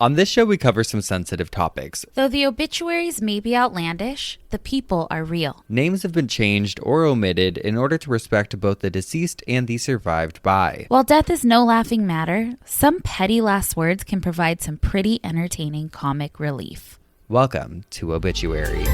On this show, we cover some sensitive topics. Though the obituaries may be outlandish, the people are real. Names have been changed or omitted in order to respect both the deceased and the survived by. While death is no laughing matter, some petty last words can provide some pretty entertaining comic relief. Welcome to Obituary.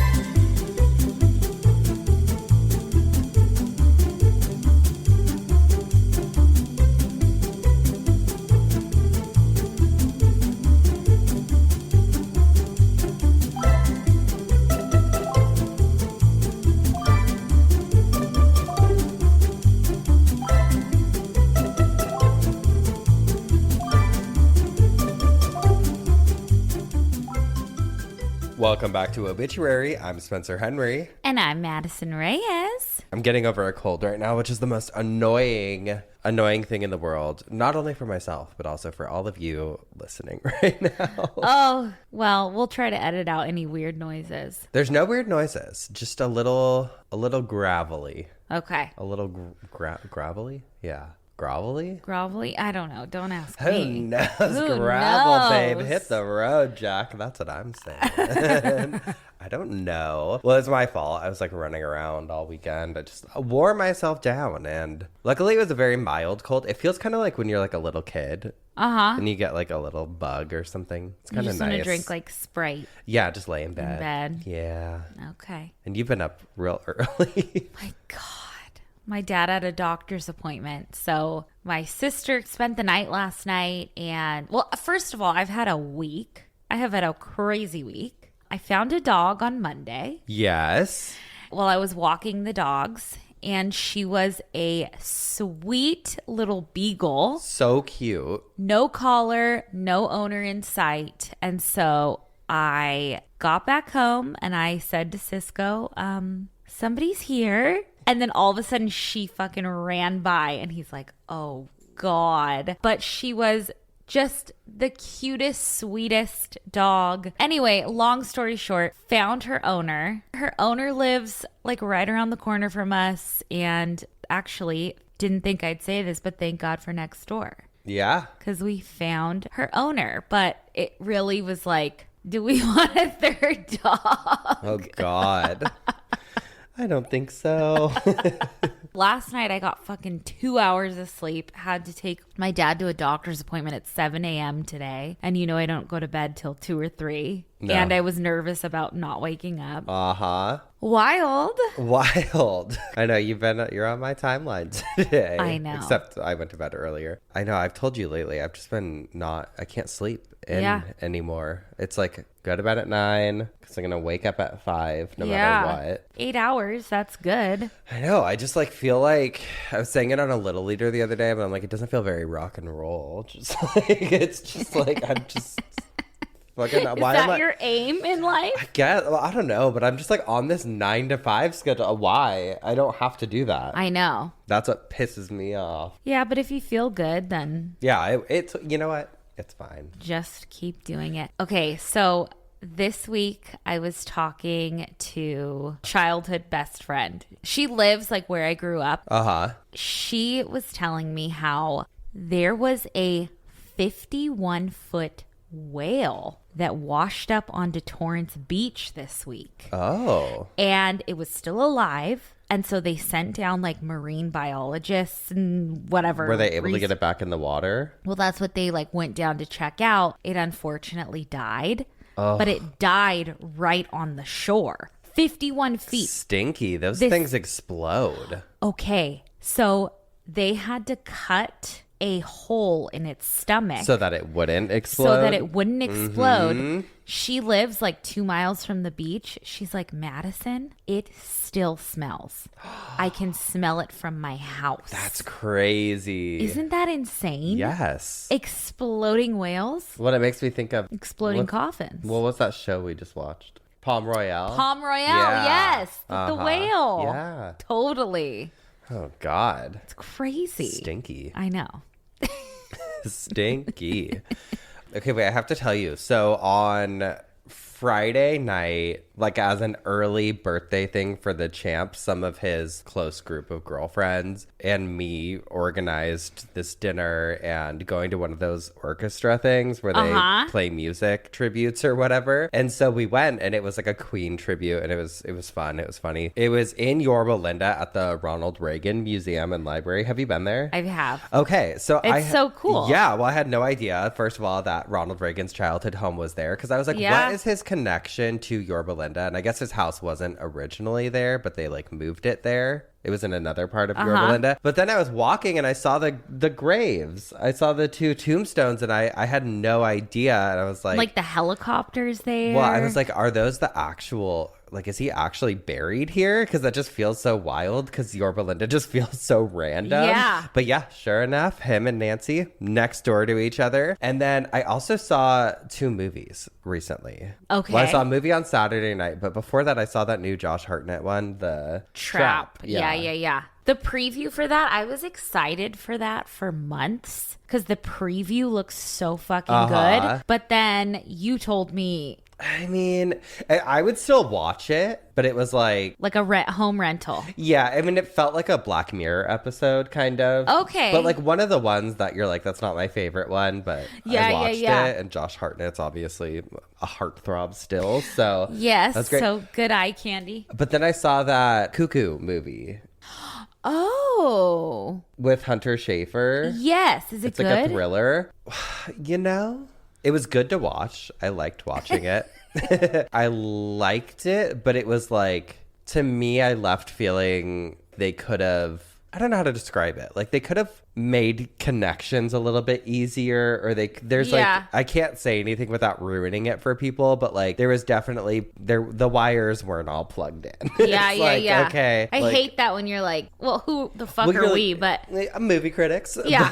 Welcome back to Obituary. I'm Spencer Henry. And I'm Madison Reyes. I'm getting over a cold right now, which is the most annoying thing in the world. Not only for myself, but also for all of you listening right now. Oh, well, we'll try to edit out any weird noises. There's no weird noises. Just a little gravelly. Okay. A little gravelly? Yeah. Grovelly? Grovelly? I don't know. Don't ask Who me. knows? Who Gravel, knows? babe. Hit the road, Jack. That's what I'm saying. I don't know. Well, it's my fault. I was like running around all weekend. I just wore myself down. And luckily, it was a very mild cold. It feels kind of like when you're like a little kid. Uh-huh. And you get like a little bug or something. It's kind of nice. You just want to drink like Sprite. Yeah, just lay in bed. In bed. Yeah. Okay. And you've been up real early. My God. My dad had a doctor's appointment. So my sister spent the night last night. And, well, first of all, I've had a week. I have had a crazy week. I found a dog on Monday. Yes. While I was walking the dogs. And she was a sweet little beagle. So cute. No collar, no owner in sight. And so I got back home and I said to Cisco, somebody's here. And then all of a sudden she fucking ran by and he's like, oh God. But she was just the cutest, sweetest dog. Anyway, long story short, found her owner. Her owner lives like right around the corner from us. And actually, didn't think I'd say this, but thank God for next door. Yeah. Because we found her owner. But it really was like, do we want a third dog? Oh God. I don't think so. Last night I got fucking 2 hours of sleep. Had to take my dad to a doctor's appointment at 7 a.m. today. And you know I don't go to bed till 2 or 3. No. And I was nervous about not waking up. Uh-huh. Wild. I know you're on my timeline today. I know. Except I went to bed earlier. I know I've told you lately, I've just been I can't sleep anymore. It's like go to bed at 9 because I'm going to wake up at 5 no matter what. 8 hours. That's good. I know. I just like feel like I was saying it on a Little Leader the other day, but I'm like, it doesn't feel very rock and roll. Just like, it's just like, I'm just fucking. Is that your aim in life? I guess. Well, I don't know, but I'm just like on this 9 to 5 schedule. Why? I don't have to do that. I know. That's what pisses me off. Yeah, but if you feel good, then. Yeah, it's, you know what? It's fine. Just keep doing it. Okay, so this week I was talking to childhood best friend. She lives like where I grew up. Uh-huh. She was telling me how there was a 51-foot whale that washed up onto Torrance Beach this week. Oh. And it was still alive. And so they sent down like marine biologists and whatever. Were they able to get it back in the water? Well, that's what they like went down to check out. It unfortunately died, oh. But it died right on the shore. 51 feet. Stinky. Those things explode. Okay. So they had to cut a hole in its stomach. So that it wouldn't explode? Mm-hmm. She lives like 2 miles from the beach. She's like, Madison, it still smells. I can smell it from my house. That's crazy. Isn't that insane? Yes. Exploding whales. What it makes me think of. Exploding coffins. What was that show we just watched? Palm Royale? Yes. The whale. Yeah. Totally. Oh, God. It's crazy. Stinky. I know. Stinky. Okay, wait, I have to tell you. So on Friday night, like as an early birthday thing for the champ, some of his close group of girlfriends and me organized this dinner and going to one of those orchestra things where they play music tributes or whatever. And so we went, and it was like a Queen tribute, and it was fun. It was funny. It was in Yorba Linda at the Ronald Reagan Museum and Library. Have you been there? I have. Okay, so it's so cool. Yeah, well, I had no idea, first of all, that Ronald Reagan's childhood home was there, because I was like, what is his connection to Yorba Linda? And I guess his house wasn't originally there, but they like moved it there. It was in another part of Yorba Linda. But then I was walking and I saw the graves. I saw the 2 tombstones, and I had no idea. And I was like the helicopters there. Well, I was like, are those the actual, like, is he actually buried here? Because that just feels so wild, because Yorba Linda just feels so random. Yeah. But yeah, sure enough, him and Nancy next door to each other. And then I also saw 2 movies recently. Okay. Well, I saw a movie on Saturday night, but before that, I saw that new Josh Hartnett one, The Trap. Yeah. The preview for that, I was excited for that for months, because the preview looks so fucking good. But then you told me, I mean, I would still watch it, but it was like a home rental. Yeah, I mean, it felt like a Black Mirror episode, kind of. Okay. But like one of the ones that you're like, that's not my favorite one, but I watched it, and Josh Hartnett's obviously a heartthrob still, so yes, that's great. So good eye candy. But then I saw that Cuckoo movie. Oh. With Hunter Schafer. Yes, is it good? It's like a thriller. You know, it was good to watch. I liked watching it. I liked it, but it was like, to me, I left feeling they could have, I don't know how to describe it. Like, they could have made connections a little bit easier, or there's like, I can't say anything without ruining it for people, but like, there was definitely, the wires weren't all plugged in. Yeah. Okay. I hate that when you're like, well, who the fuck are we? But movie critics. Yeah.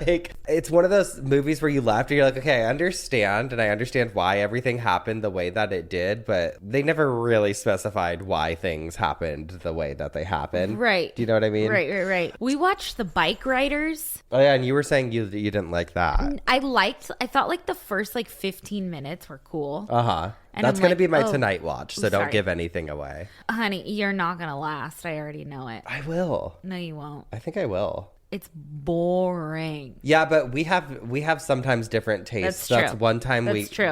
Like, it's one of those movies where you left and you're like, okay, I understand why everything happened the way that it did, but they never really specified why things happened the way that they happened. Right. Do you know what I mean? Right. We watched The Bike Riders. Oh yeah, and you were saying you didn't like that. I thought like the first like 15 minutes were cool. And that's going to be my tonight watch, so don't sorry. give anything away. Honey, you're not going to last. I already know it. I will. No, you won't. I think I will. It's boring. Yeah, but we have sometimes different tastes. That's true.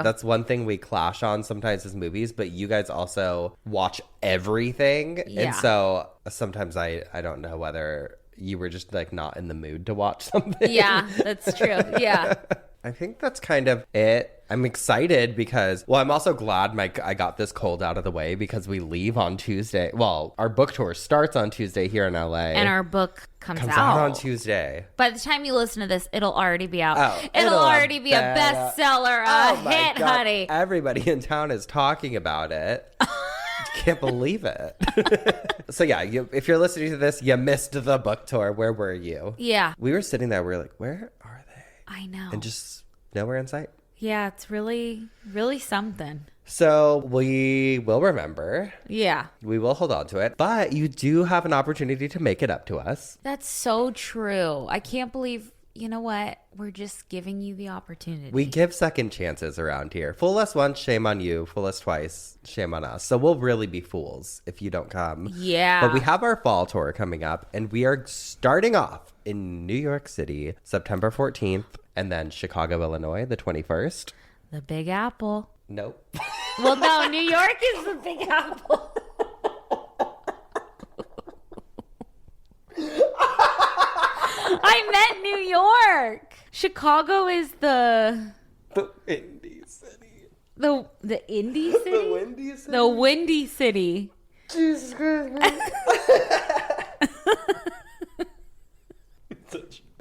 That's one thing we clash on sometimes as movies, but you guys also watch everything. Yeah. And so sometimes I don't know whether you were just like not in the mood to watch something. Yeah, that's true. Yeah. I think that's kind of it. I'm excited because, well, I'm also glad I got this cold out of the way, because we leave on Tuesday. Well, our book tour starts on Tuesday here in LA. And our book comes out on Tuesday. By the time you listen to this, it'll already be out. Oh, it'll already be a bestseller, a hit, honey. Everybody in town is talking about it. Can't believe it. So yeah, if you're listening to this, you missed the book tour. Where were you? Yeah. We were sitting there. We were like, where are they? I know. And just nowhere in sight. Yeah, it's really, really something. So we will remember. Yeah. We will hold on to it. But you do have an opportunity to make it up to us. That's so true. I can't believe, you know what? We're just giving you the opportunity. We give second chances around here. Fool us once, shame on you. Fool us twice, shame on us. So we'll really be fools if you don't come. Yeah. But we have our fall tour coming up, and we are starting off in New York City, September 14th, and then Chicago, Illinois, the 21st. The Big Apple. Nope. Well, no, New York is the Big Apple. I meant New York. Chicago is the Windy City. The Indy City? The Windy City? The Windy City. Jesus Christ.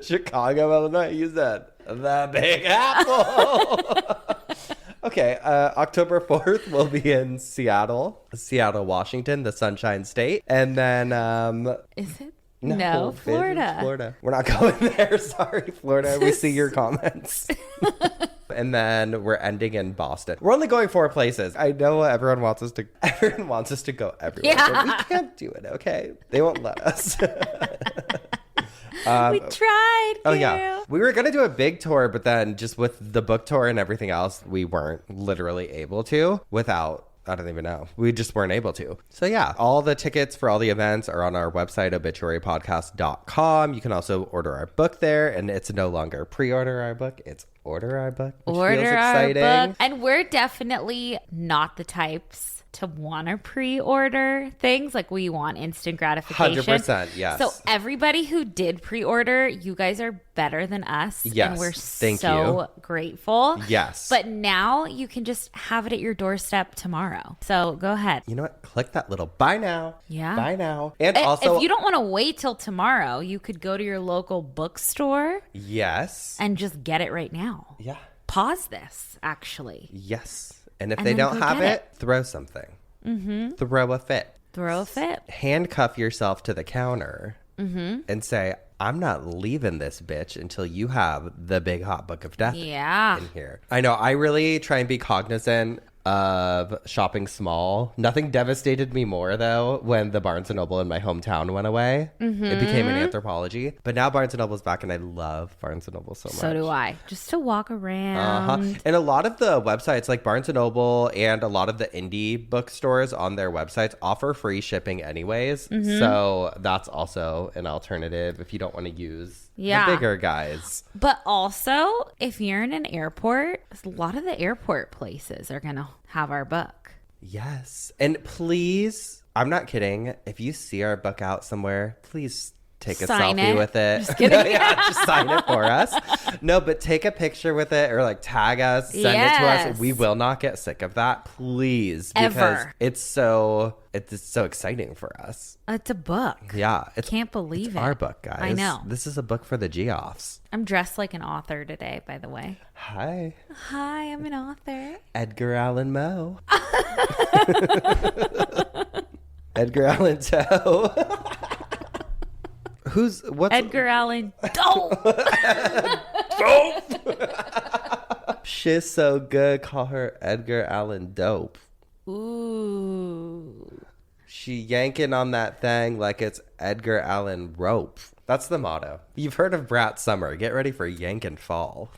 Chicago, Illinois, you said the Big Apple. Okay, October 4th, we'll be in Seattle, Washington, the Sunshine State. And then... Is it? No, Florida. Florida. We're not going there. Sorry, Florida. We see your comments. And then we're ending in Boston. We're only going 4 places. I know everyone wants us to go everywhere. Yeah. But we can't do it, okay? They won't let us. We tried. Oh, yeah. We were going to do a big tour, but then just with the book tour and everything else, we weren't literally able to without, I don't even know. We just weren't able to. So yeah, all the tickets for all the events are on our website, obituarypodcast.com. You can also order our book there, and it's no longer pre-order our book. It's order our book, which feels exciting. Our book. And we're definitely not the types to want to pre-order things. Like, we want instant gratification. 100%, yes. So everybody who did pre-order, you guys are better than us. Yes, and we're thank so grateful. Yes. But now you can just have it at your doorstep tomorrow. So go ahead. You know what? Click that little buy now. Yeah. Buy now. And also, if you don't want to wait till tomorrow, you could go to your local bookstore. Yes. And just get it right now. Yeah. Pause this, actually. Yes. And if And they then don't go have get it, throw something. Mm-hmm. Throw a fit. Throw a fit. Handcuff yourself to the counter and say, I'm not leaving this bitch until you have the big hot book of death in here. I know. I really try and be cognizant of shopping small. Nothing devastated me more, though, when the Barnes & Noble in my hometown went away. It became an Anthropologie. But now Barnes & Noble's back, and I love Barnes & Noble so much. So do I. Just to walk around. And a lot of the websites, like Barnes & Noble and a lot of the indie bookstores on their websites, offer free shipping anyways. So that's also an alternative if you don't want to use the bigger guys. But also, if you're in an airport, a lot of the airport places are going to have our book. Yes. And please, I'm not kidding. If you see our book out somewhere, please take a selfie with it. Just kidding. Just sign it for us. No, but take a picture with it or like tag us, send it to us. We will not get sick of that, please. Because Ever. it's so exciting for us. It's a book. Yeah. Can't believe it. Our book, guys. I know. This is a book for the Geoffs. I'm dressed like an author today, by the way. Hi. Hi, I'm an author. Edgar Allan Poe. Edgar Allan Poe. What's Edgar Allan Dope. She's so good. Call her Edgar Allan Dope. Ooh. She yanking on that thing like it's Edgar Allan Rope. That's the motto. You've heard of Brat Summer. Get ready for yanking fall.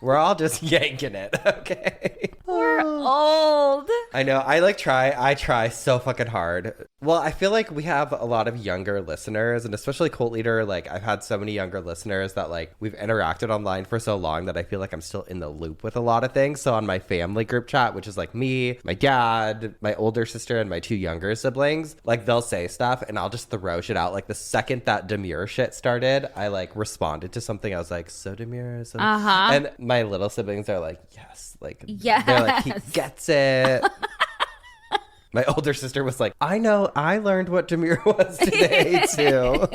We're all just yanking it, okay? We're old. I know. I try so fucking hard. Well, I feel like we have a lot of younger listeners, and especially Cult Leader. Like, I've had so many younger listeners that, like, we've interacted online for so long that I feel like I'm still in the loop with a lot of things. So on my family group chat, which is like me, my dad, my older sister, and my two younger siblings, like, they'll say stuff and I'll just throw shit out. Like, the second that demure shit started, I, like, responded to something. I was like, so demure. So And my little siblings are like, yes. Like, they're like, he gets it. My older sister was like, I know, I learned what demure was today, too.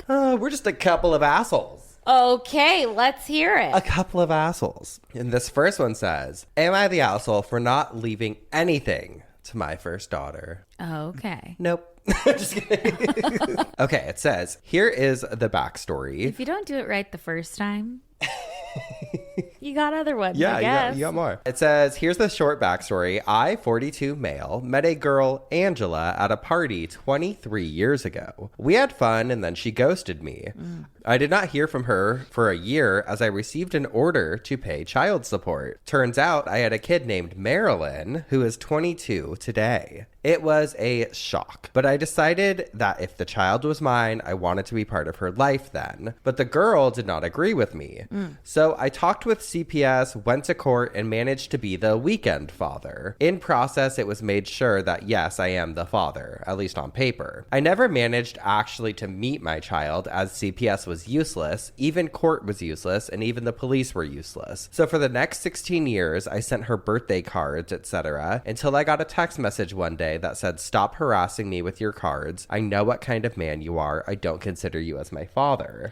We're just a couple of assholes. Okay, let's hear it. A couple of assholes. And this first one says, am I the asshole for not leaving anything to my first daughter? Okay. Nope. Just kidding. Okay, it says, here is the backstory. If you don't do it right the first time, you got other ones, I guess. You got more. It says, here's the short backstory. I, 42 male, met a girl, Angela, at a party 23 years ago. We had fun, and then she ghosted me. I did not hear from her for a year as I received an order to pay child support. Turns out I had a kid named Marilyn, who is 22 today. It was a shock, but I decided that if the child was mine, I wanted to be part of her life then. But the girl did not agree with me. So I talked with CPS, went to court, and managed to be the weekend father. In process, it was made sure that yes, I am the father, at least on paper. I never managed actually to meet my child as CPS was useless, even court was useless, and even the police were useless. So for the next 16 years, I sent her birthday cards, etc., until I got a text message one day that said, stop harassing me with your cards. I know what kind of man you are. I don't consider you as my father.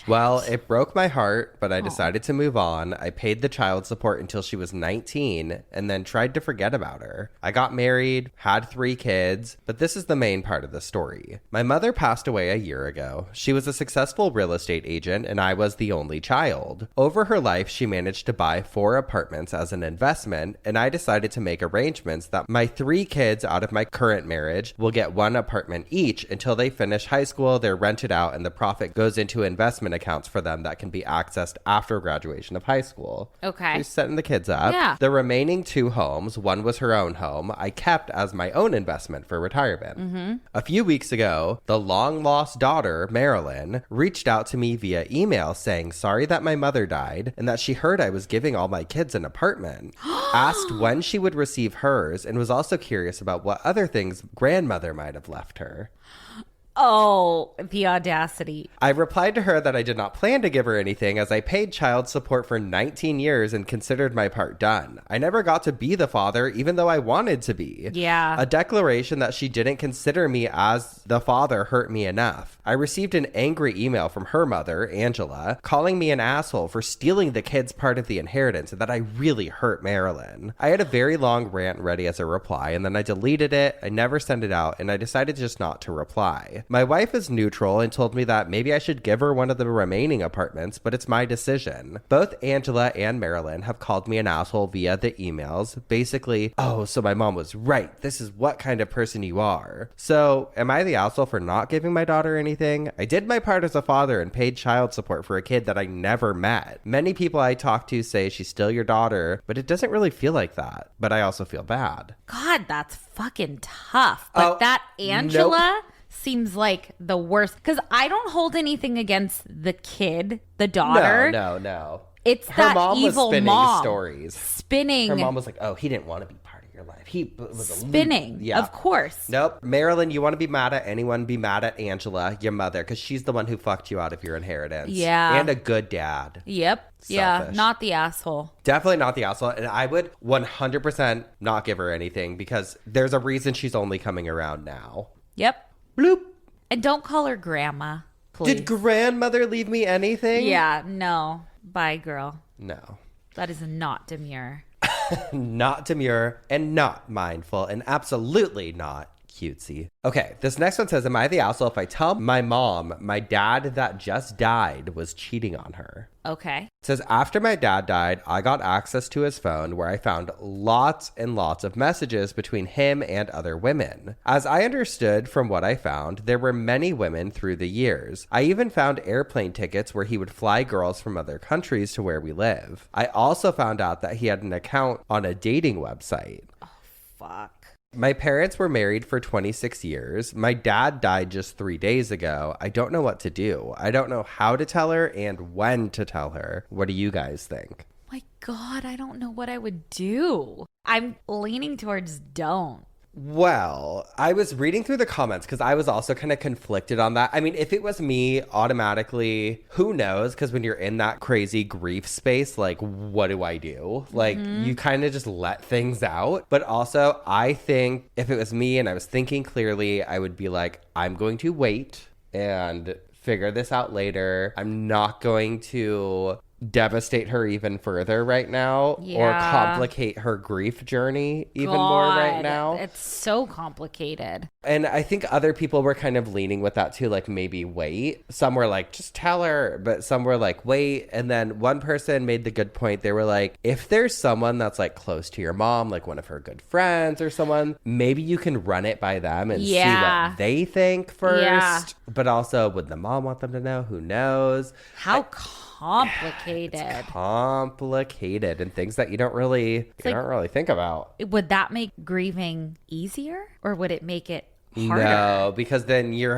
Well, it broke my heart, but I decided to move on. I paid the child support until she was 19 and then tried to forget about her. I got married, had 3 kids, but this is the main part of the story. My mother passed away a year ago. She was a successful real estate agent and I was the only child. Over her life, she managed to buy 4 apartments as an investment, and I decided to make arrangements that my 3 kids out of my current marriage will get 1 apartment each until they finish high school. They're rented out and the profit goes into investment accounts for them that can be accessed after graduation of high school. Okay. She's setting the kids up. Yeah. The remaining 2 homes, one was her own home, I kept as my own investment for retirement. Mm-hmm. A few weeks ago, the long lost daughter, Marilyn, reached out to me via email saying sorry that my mother died and that she heard I was giving all my kids an apartment. Asked when she would receive hers and was also curious about what other things grandmother might have left her. Oh, the audacity. I replied to her that I did not plan to give her anything as I paid child support for 19 years and considered my part done. I never got to be the father, even though I wanted to be. Yeah. A declaration that she didn't consider me as the father hurt me enough. I received an angry email from her mother, Angela, calling me an asshole for stealing the kids' part of the inheritance and that I really hurt Marilyn. I had a very long rant ready as a reply and then I deleted it. I never sent it out and I decided just not to reply. My wife is neutral and told me that maybe I should give her one of the remaining apartments, but it's my decision. Both Angela and Marilyn have called me an asshole via the emails. Basically, oh, so my mom was right. This is what kind of person you are. So, am I the asshole for not giving my daughter anything? I did my part as a father and paid child support for a kid that I never met. Many people I talk to say she's still your daughter, but it doesn't really feel like that. But I also feel bad. God, that's fucking tough. But that Angela... Nope. Seems like the worst because I don't hold anything against the kid, the daughter. No. It's her that mom evil was spinning mom stories. Spinning. Her mom was like, "Oh, he didn't want to be part of your life. He was spinning." Yeah, of course. Nope, Marilyn, you want to be mad at anyone? Be mad at Angela, your mother, because she's the one who fucked you out of your inheritance. Yeah, and a good dad. Yep. Selfish. Yeah, not the asshole. Definitely not the asshole. And I would 100% not give her anything because there's a reason she's only coming around now. Yep. Bloop. And don't call her grandma, please. Did grandmother leave me anything? Yeah, no. Bye, girl. No. That is not demure. Not demure and not mindful and absolutely not cutesy. Okay, this next one says, am I the asshole if I tell my mom my dad that just died was cheating on her? Okay. It says, after my dad died, I got access to his phone where I found lots and lots of messages between him and other women. As I understood from what I found, there were many women through the years. I even found airplane tickets where he would fly girls from other countries to where we live. I also found out that he had an account on a dating website. Oh, fuck. My parents were married for 26 years. My dad died just 3 days ago. I don't know what to do. I don't know how to tell her and when to tell her. What do you guys think? My God, I don't know what I would do. I'm leaning towards don't. Well, I was reading through the comments because I was also kind of conflicted on that. I mean, if it was me, automatically, who knows? Because when you're in that crazy grief space, like, what do I do? Like, you kind of just let things out. But also, I think if it was me and I was thinking clearly, I would be like, I'm going to wait and figure this out later. I'm not going to devastate her even further right now or complicate her grief journey even more right now. It's so complicated. And I think other people were kind of leaning with that too, like maybe wait. Some were like, just tell her, but some were like, wait. And then one person made the good point. They were like, if there's someone that's like close to your mom, like one of her good friends or someone, maybe you can run it by them and see what they think first. Yeah. But also, would the mom want them to know? Who knows? How complicated. It's complicated and things that you don't really think about. Would that make grieving easier or would it make it harder? No, because then you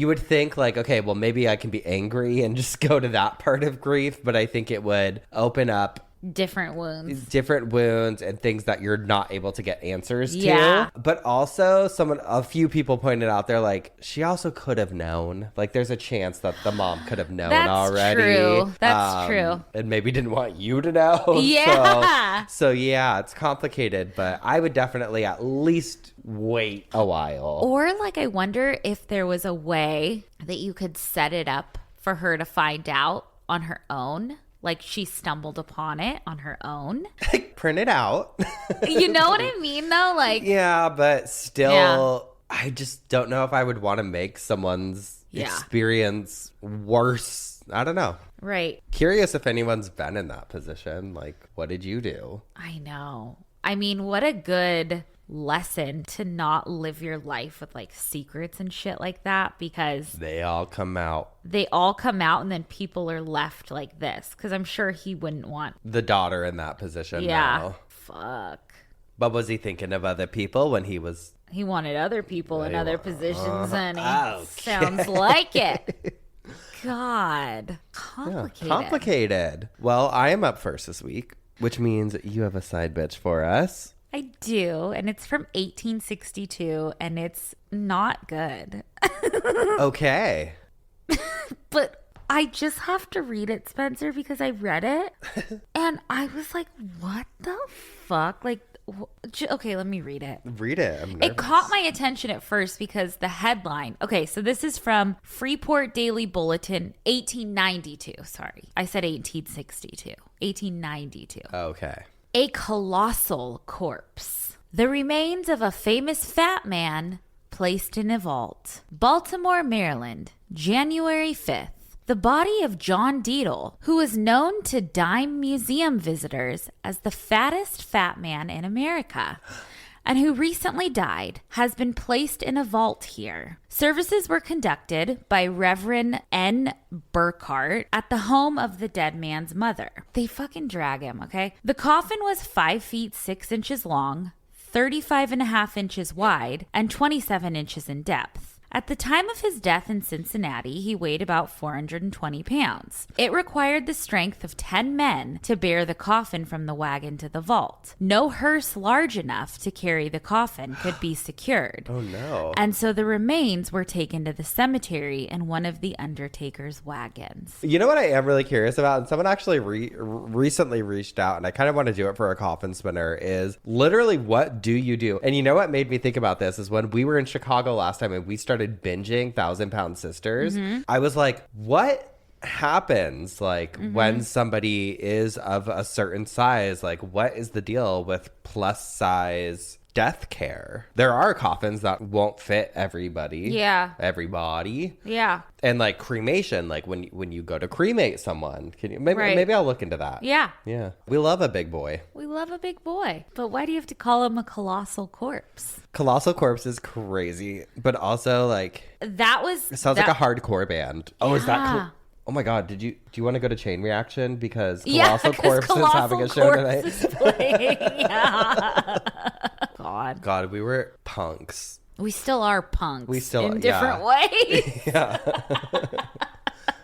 would think like, okay, well, maybe I can be angry and just go to that part of grief, but I think it would open up different wounds and things that you're not able to get answers to. But also a few people pointed out, they're like, she also could have known. Like there's a chance that the mom could have known already. That's true. And maybe didn't want you to know. Yeah. So yeah, it's complicated, but I would definitely at least wait a while. Or like, I wonder if there was a way that you could set it up for her to find out on her own. Like she stumbled upon it on her own. Print it out. You know what I mean, though? Like, yeah, but still, I just don't know if I would want to make someone's experience worse. I don't know. Right. Curious if anyone's been in that position. Like, what did you do? I know. I mean, what a good lesson to not live your life with like secrets and shit like that, because they all come out and then people are left like this, because I'm sure he wouldn't want the daughter in that position. Now. Fuck. But was he thinking of other people when he wanted other people in other positions, honey. Sounds like it. God. Complicated. Yeah, complicated. Well, I am up first this week, which means you have a side bitch for us. I do, and it's from 1862, and it's not good. Okay. But I just have to read it, Spencer, because I read it, and I was like, what the fuck? Like, okay, let me read it. Read it. I'm nervous. It caught my attention at first because the headline. Okay, so this is from Freeport Daily Bulletin, 1892. Sorry, I said 1862. 1892. Okay. A colossal corpse. The remains of a famous fat man placed in a vault. Baltimore, Maryland, January 5th. The body of John Deedle, who was known to dime museum visitors as the fattest fat man in America, and who recently died, has been placed in a vault here. Services were conducted by Reverend N. Burkhart at the home of the dead man's mother. They fucking drag him, okay? The coffin was 5 feet 6 inches long, 35.5 inches wide, and 27 inches in depth. At the time of his death in Cincinnati, he weighed about 420 pounds. It required the strength of 10 men to bear the coffin from the wagon to the vault. No hearse large enough to carry the coffin could be secured. Oh, no. And so the remains were taken to the cemetery in one of the undertaker's wagons. You know what I am really curious about? And someone actually recently reached out, and I kind of want to do it for a coffin spinner, is literally what do you do? And you know what made me think about this is when we were in Chicago last time and we started binging 1,000-Pound Sisters, I was like, what happens like when somebody is of a certain size? Like, what is the deal with plus size death care? There are coffins that won't fit everybody. Yeah. Everybody. Yeah. And like cremation, like when you go to cremate someone, can you maybe I'll look into that. Yeah. Yeah. We love a big boy. We love a big boy. But why do you have to call him a colossal corpse? Colossal Corpse is crazy, but also like It sounds like a hardcore band. Oh, is that cool? Yeah. Oh my God, do you want to go to Chain Reaction because Yeah, Colossal Corpse is having a show tonight? Is playing. Yeah. God, we were punks. We still are punks. We still in different ways. Yeah.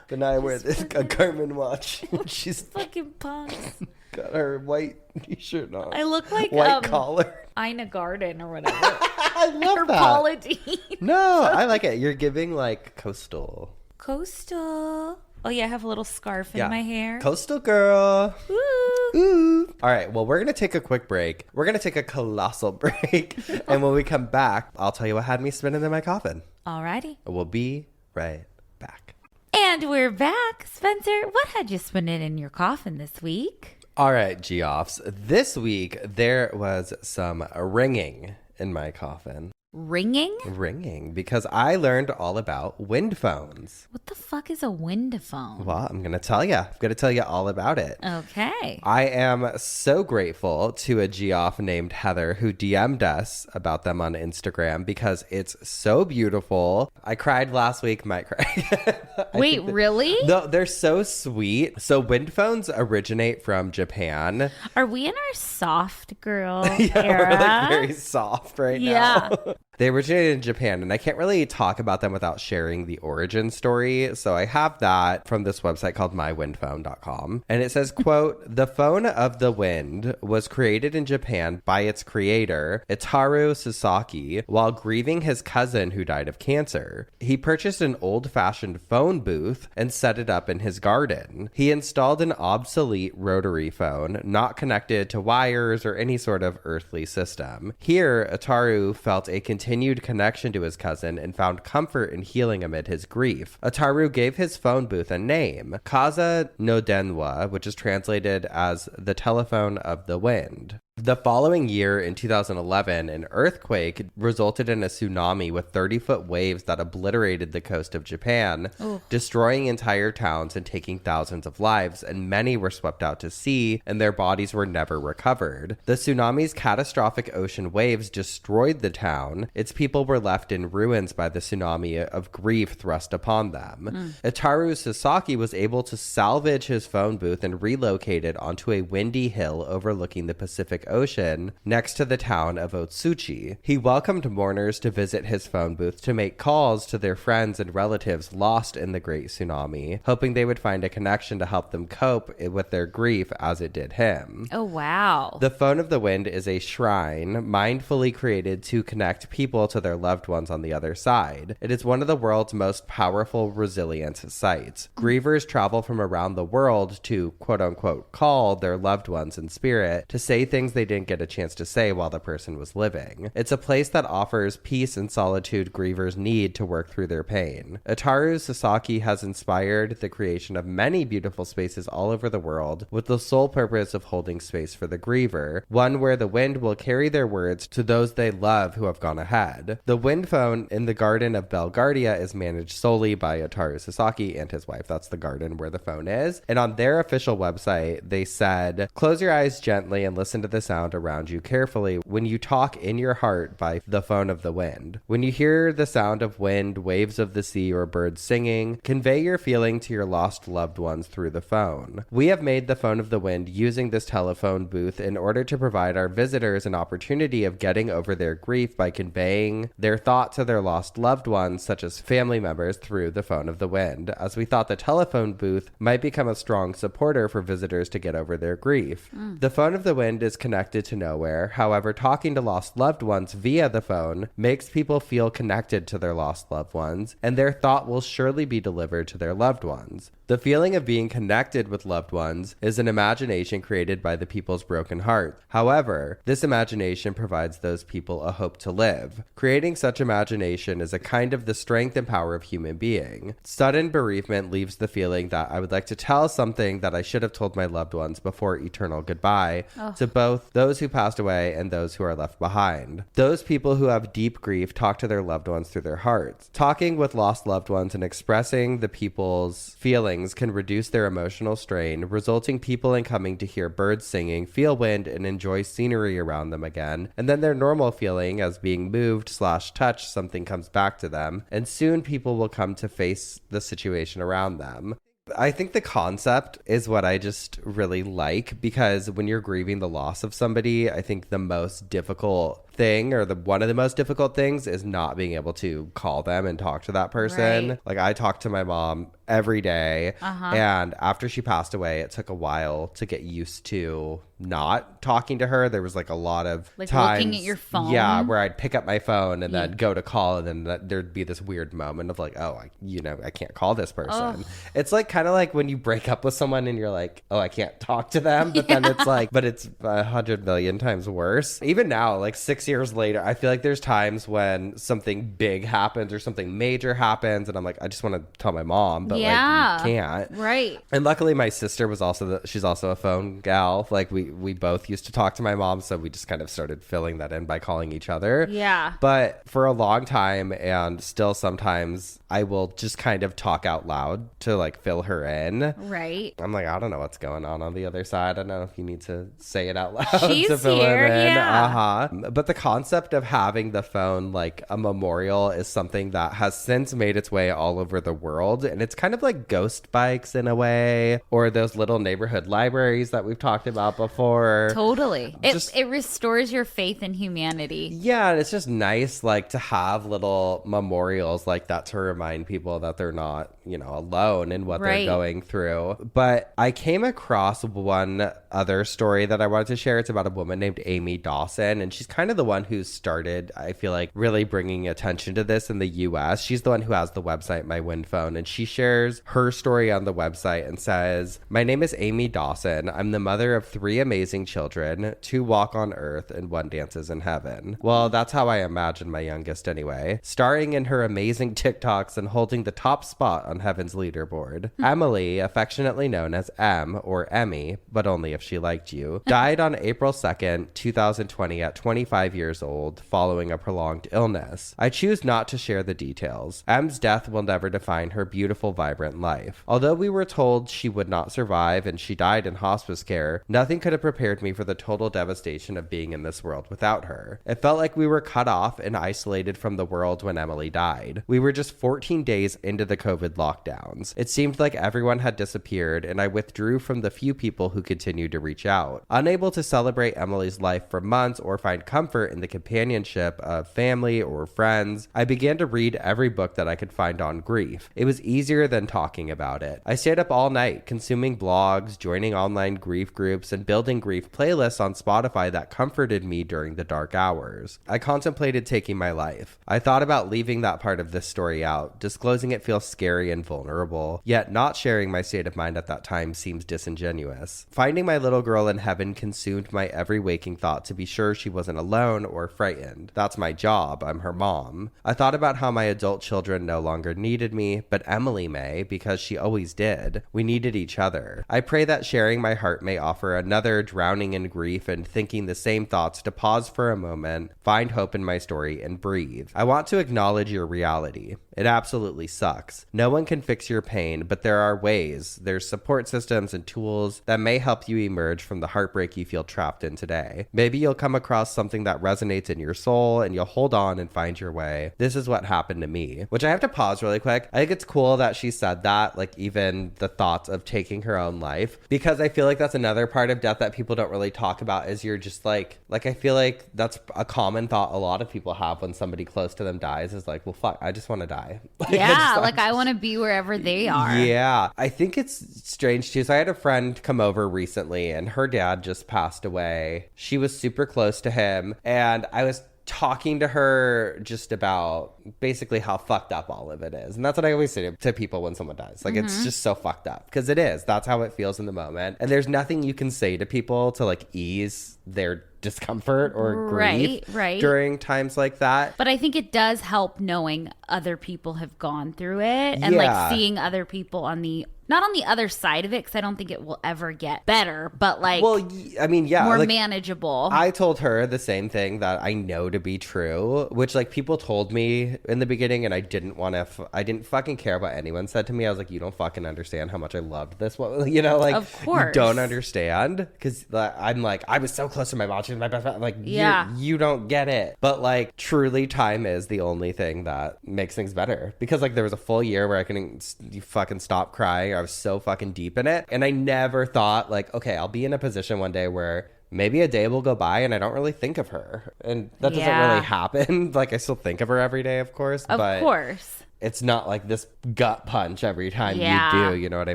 But now I wear this a Garmin watch. She's fucking punks. got her white t-shirt on. I look like white collar. Ina Garden or whatever. I love or that. Paula Deen. No, I like it. You're giving like coastal. Coastal. Oh yeah, I have a little scarf in my hair. Coastal girl. Ooh. Ooh. All right. Well, we're going to take a quick break. We're going to take a colossal break. And when we come back, I'll tell you what had me spinning in my coffin. Alrighty. We'll be right back. And we're back. Spencer, what had you spinning in your coffin this week? All right, G-offs. This week, there was some ringing in my coffin. Ringing? Ringing, because I learned all about wind phones. What the fuck is a wind phone? Well, I'm going to tell you. I'm going to tell you all about it. Okay. I am so grateful to a G-off named Heather who DM'd us about them on Instagram because it's so beautiful. I cried last week. Might cry. Wait, really? No, they're so sweet. So wind phones originate from Japan. Are we in our soft girl Yeah, era? we're like very soft right Yeah. now. They originated in Japan, and I can't really talk about them without sharing the origin story. So I have that from this website called mywindphone.com. And it says, quote, "The phone of the wind was created in Japan by its creator, Itaru Sasaki, while grieving his cousin who died of cancer. He purchased an old-fashioned phone booth and set it up in his garden. He installed an obsolete rotary phone, not connected to wires or any sort of earthly system. Here, Itaru felt a continuous continued connection to his cousin and found comfort in healing amid his grief. Ataru gave his phone booth a name, Kaza no Denwa, which is translated as the telephone of the wind. The following year, in 2011, an earthquake resulted in a tsunami with 30-foot waves that obliterated the coast of Japan, destroying entire towns and taking thousands of lives, and many were swept out to sea, and their bodies were never recovered. The tsunami's catastrophic ocean waves destroyed the town. Its people were left in ruins by the tsunami of grief thrust upon them. Ataru Sasaki was able to salvage his phone booth and relocate it onto a windy hill overlooking the Pacific Ocean next to the town of Otsuchi. He welcomed mourners to visit his phone booth to make calls to their friends and relatives lost in the great tsunami, hoping they would find a connection to help them cope with their grief as it did him. Oh, wow. The Phone of the Wind is a shrine mindfully created to connect people to their loved ones on the other side. It is one of the world's most powerful resilience sites. Grievers travel from around the world to quote-unquote call their loved ones in spirit to say things they didn't get a chance to say while the person was living. It's a place that offers peace and solitude grievers need to work through their pain. Ataru Sasaki has inspired the creation of many beautiful spaces all over the world with the sole purpose of holding space for the griever, one where the wind will carry their words to those they love who have gone ahead. The wind phone in the garden of Belgardia is managed solely by Ataru Sasaki and his wife. That's the garden where the phone is. And on their official website, they said, "Close your eyes gently and listen to the sound around you carefully when you talk in your heart by the phone of the wind. When you hear the sound of wind, waves of the sea, or birds singing, convey your feeling to your lost loved ones through the phone. We have made the Phone of the Wind using this telephone booth in order to provide our visitors an opportunity of getting over their grief by conveying their thought to their lost loved ones, such as family members, through the Phone of the Wind, as we thought the telephone booth might become a strong supporter for visitors to get over their grief. The Phone of the Wind is connected to nowhere. However, talking to lost loved ones via the phone makes people feel connected to their lost loved ones, and their thought will surely be delivered to their loved ones. The feeling of being connected with loved ones is an imagination created by the people's broken heart. However, this imagination provides those people a hope to live. Creating such imagination is a kind of the strength and power of human being. Sudden bereavement leaves the feeling that I would like to tell something that I should have told my loved ones before eternal goodbye to both those who passed away and those who are left behind. Those people who have deep grief talk to their loved ones through their hearts. Talking with lost loved ones and expressing the people's feelings can reduce their emotional strain, resulting people in coming to hear birds singing, feel wind, and enjoy scenery around them again. And then their normal feeling as being moved/touched, something comes back to them, and soon people will come to face the situation around them. I think the concept is what I just really like, because when you're grieving the loss of somebody, I think the most difficult thing, or one of the most difficult things, is not being able to call them and talk to that person. Right. Like, I talk to my mom every day, and after she passed away, it took a while to get used to not talking to her. There was like a lot of Like times, looking at your phone? yeah, where I'd pick up my phone and then go to call, and then there'd be this weird moment of like, oh, I can't call this person. It's like kind of like when you break up with someone and you're like, oh, I can't talk to them, but then it's like, but it's 100 million times worse. Even now, like 6 years later, I feel like there's times when something big happens or something major happens, and I'm like, I just want to tell my mom, but like, you can't. Right. And luckily my sister was also she's also a phone gal. Like we both used to talk to my mom, so we just kind of started filling that in by calling each other. Yeah. But for a long time, and still sometimes, I will just kind of talk out loud to like fill her in. Right. I'm like, I don't know what's going on the other side. I don't know if you need to say it out loud She's to fill here, it in. yeah. But the concept of having the phone like a memorial is something that has since made its way all over the world, and it's kind of like ghost bikes in a way, or those little neighborhood libraries that we've talked about before. Totally. It restores your faith in humanity. Yeah, and it's just nice like to have little memorials like that to remind people that they're not, alone in what they're going through. But I came across one other story that I wanted to share. It's about a woman named Amy Dawson, and she's kind of the one who started, I feel like, really bringing attention to this in the US. She's the one who has the website My Win Phone, and she shares her story on the website and says, "My name is Amy Dawson. I'm the mother of 3 amazing children, 2 walk on earth and 1 dances in heaven." Well, that's how I imagine my youngest anyway. Starring in her amazing TikToks and holding the top spot on heaven's leaderboard. Emily, affectionately known as Em or Emmy, but only if she liked you, died on April 2nd, 2020 at 25 years old following a prolonged illness. I choose not to share the details. Em's death will never define her beautiful, vibrant life. Although we were told she would not survive and she died in hospice care, nothing could have prepared me for the total devastation of being in this world without her. It felt like we were cut off and isolated from the world when Emily died. We were just 14 days into the COVID lockdowns. It seemed like everyone had disappeared, and I withdrew from the few people who continued to reach out. Unable to celebrate Emily's life for months or find comfort in the companionship of family or friends, I began to read every book that I could find on grief. It was easier than talking about it. I stayed up all night, consuming blogs, joining online grief groups, and building grief playlists on Spotify that comforted me during the dark hours. I contemplated taking my life. I thought about leaving that part of this story out. Disclosing it feels scary and vulnerable, yet not sharing my state of mind at that time seems disingenuous. Finding my little girl in heaven consumed my every waking thought to be sure she wasn't alone or frightened. That's my job. I'm her mom. I thought about how my adult children no longer needed me, but Emily may, because she always did. We needed each other. I pray that sharing my heart may offer another drowning in grief and thinking the same thoughts to pause for a moment, find hope in my story, and breathe. I want to acknowledge your reality. It absolutely sucks. No one can fix your pain, but there are ways. There's support systems and tools that may help you emerge from the heartbreak you feel trapped in today. Maybe you'll come across something that resonates in your soul and you'll hold on and find your way. This is what happened to me. Which I have to pause really quick. I think it's cool that she said that, like even the thoughts of taking her own life, because I feel like that's another part of death that people don't really talk about is you're just like I feel like that's a common thought a lot of people have when somebody close to them dies is like, well, fuck, I just want to die. I want to be wherever they are. Yeah. I think it's strange too. So I had a friend come over recently and her dad just passed away. She was super close to him. And I was talking to her just about basically how fucked up all of it is. And that's what I always say to people when someone dies. Like, it's just so fucked up because it is. That's how it feels in the moment. And there's nothing you can say to people to like ease their discomfort or grief during times like that. But I think it does help knowing other people have gone through it and like seeing other people on the not on the other side of it, because I don't think it will ever get better, but like, well, I mean, more like, manageable. I told her the same thing that I know to be true, which like people told me in the beginning, and I didn't want to. I didn't fucking care what anyone said to me. I was like, you don't fucking understand how much I loved this one. You know, like, of course, you don't understand because I'm like, I was so close to my mom. She's my best friend. Like, you don't get it. But like, truly, time is the only thing that makes things better. Because like, there was a full year where I couldn't fucking stop crying. I was so fucking deep in it. And I never thought like, okay, I'll be in a position one day where maybe a day will go by and I don't really think of her. And that doesn't really happen. Like, I still think of her every day, of course. Of course. It's not like this gut punch every time you do. You know what I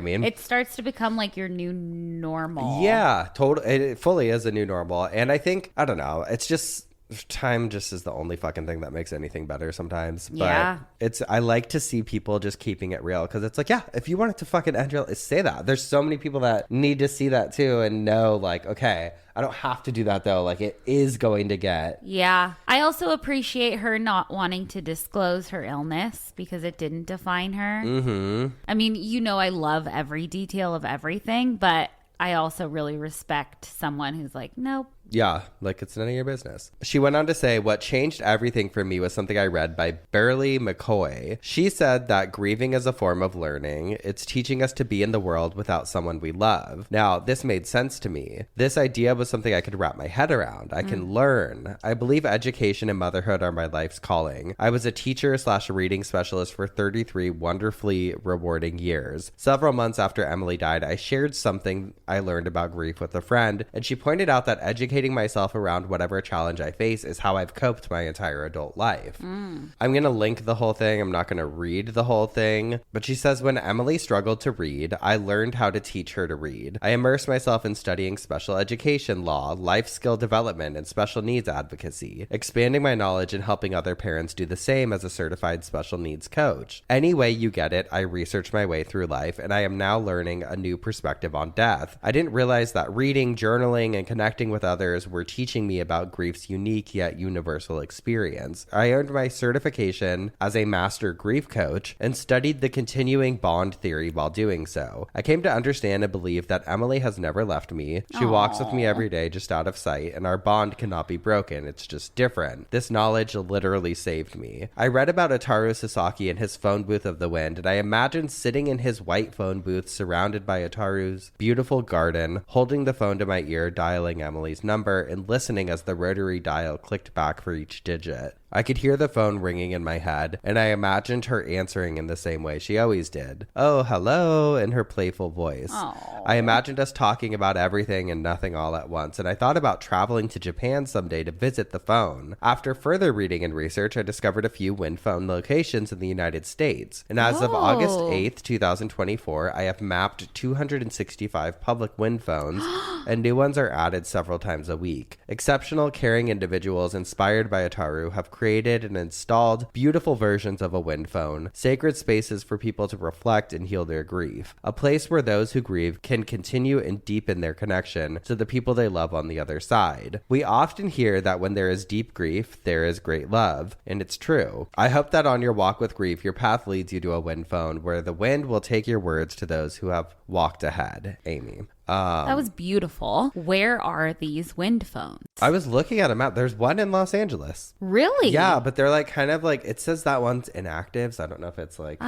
mean? It starts to become like your new normal. Yeah, totally. It fully is a new normal. And I think, I don't know, it's just... time just is the only fucking thing that makes anything better sometimes. But I like to see people just keeping it real, because it's like, yeah, if you want it to fucking end real, say that. There's so many people that need to see that too and know like, okay, I don't have to do that though. Like, it is going to get. Yeah. I also appreciate her not wanting to disclose her illness because it didn't define her. Mm-hmm. I mean, you know, I love every detail of everything, but I also really respect someone who's like, nope. Yeah, like it's none of your business. She went on to say, what changed everything for me was something I read by Beverly McCoy. She said that grieving is a form of learning. It's teaching us to be in the world without someone we love. Now, this made sense to me. This idea was something I could wrap my head around. I can learn. I believe education and motherhood are my life's calling. I was a teacher/reading specialist for 33 wonderfully rewarding years. Several months after Emily died, I shared something I learned about grief with a friend, and she pointed out that educating educating myself around whatever challenge I face is how I've coped my entire adult life. I'm going to link the whole thing. I'm not going to read the whole thing. But she says, when Emily struggled to read, I learned how to teach her to read. I immersed myself in studying special education law, life skill development, and special needs advocacy, expanding my knowledge and helping other parents do the same as a certified special needs coach. Any way you get it, I researched my way through life, and I am now learning a new perspective on death. I didn't realize that reading, journaling, and connecting with others were teaching me about grief's unique yet universal experience. I earned my certification as a master grief coach and studied the continuing bond theory while doing so. I came to understand and believe that Emily has never left me. She walks with me every day just out of sight, and our bond cannot be broken. It's just different. This knowledge literally saved me. I read about Ataru Sasaki and his phone booth of the wind, and I imagined sitting in his white phone booth surrounded by Ataru's beautiful garden, holding the phone to my ear, dialing Emily's number, and listening as the rotary dial clicked back for each digit. I could hear the phone ringing in my head, and I imagined her answering in the same way she always did. "Oh, hello," in her playful voice. Aww. I imagined us talking about everything and nothing all at once, and I thought about traveling to Japan someday to visit the phone. After further reading and research, I discovered a few wind phone locations in the United States, and as of August 8th, 2024, I have mapped 265 public wind phones, and new ones are added several times a week. Exceptional, caring individuals inspired by Ataru have created and installed beautiful versions of a wind phone, sacred spaces for people to reflect and heal their grief, a place where those who grieve can continue and deepen their connection to the people they love on the other side. We often hear that when there is deep grief, there is great love, and it's true. I hope that on your walk with grief, your path leads you to a wind phone where the wind will take your words to those who have walked ahead. Amy. That was beautiful. Where are these wind phones? I was looking at a map. There's one in Los Angeles. Really? Yeah, but they're like kind of like, it says that one's inactive, so I don't know if it's like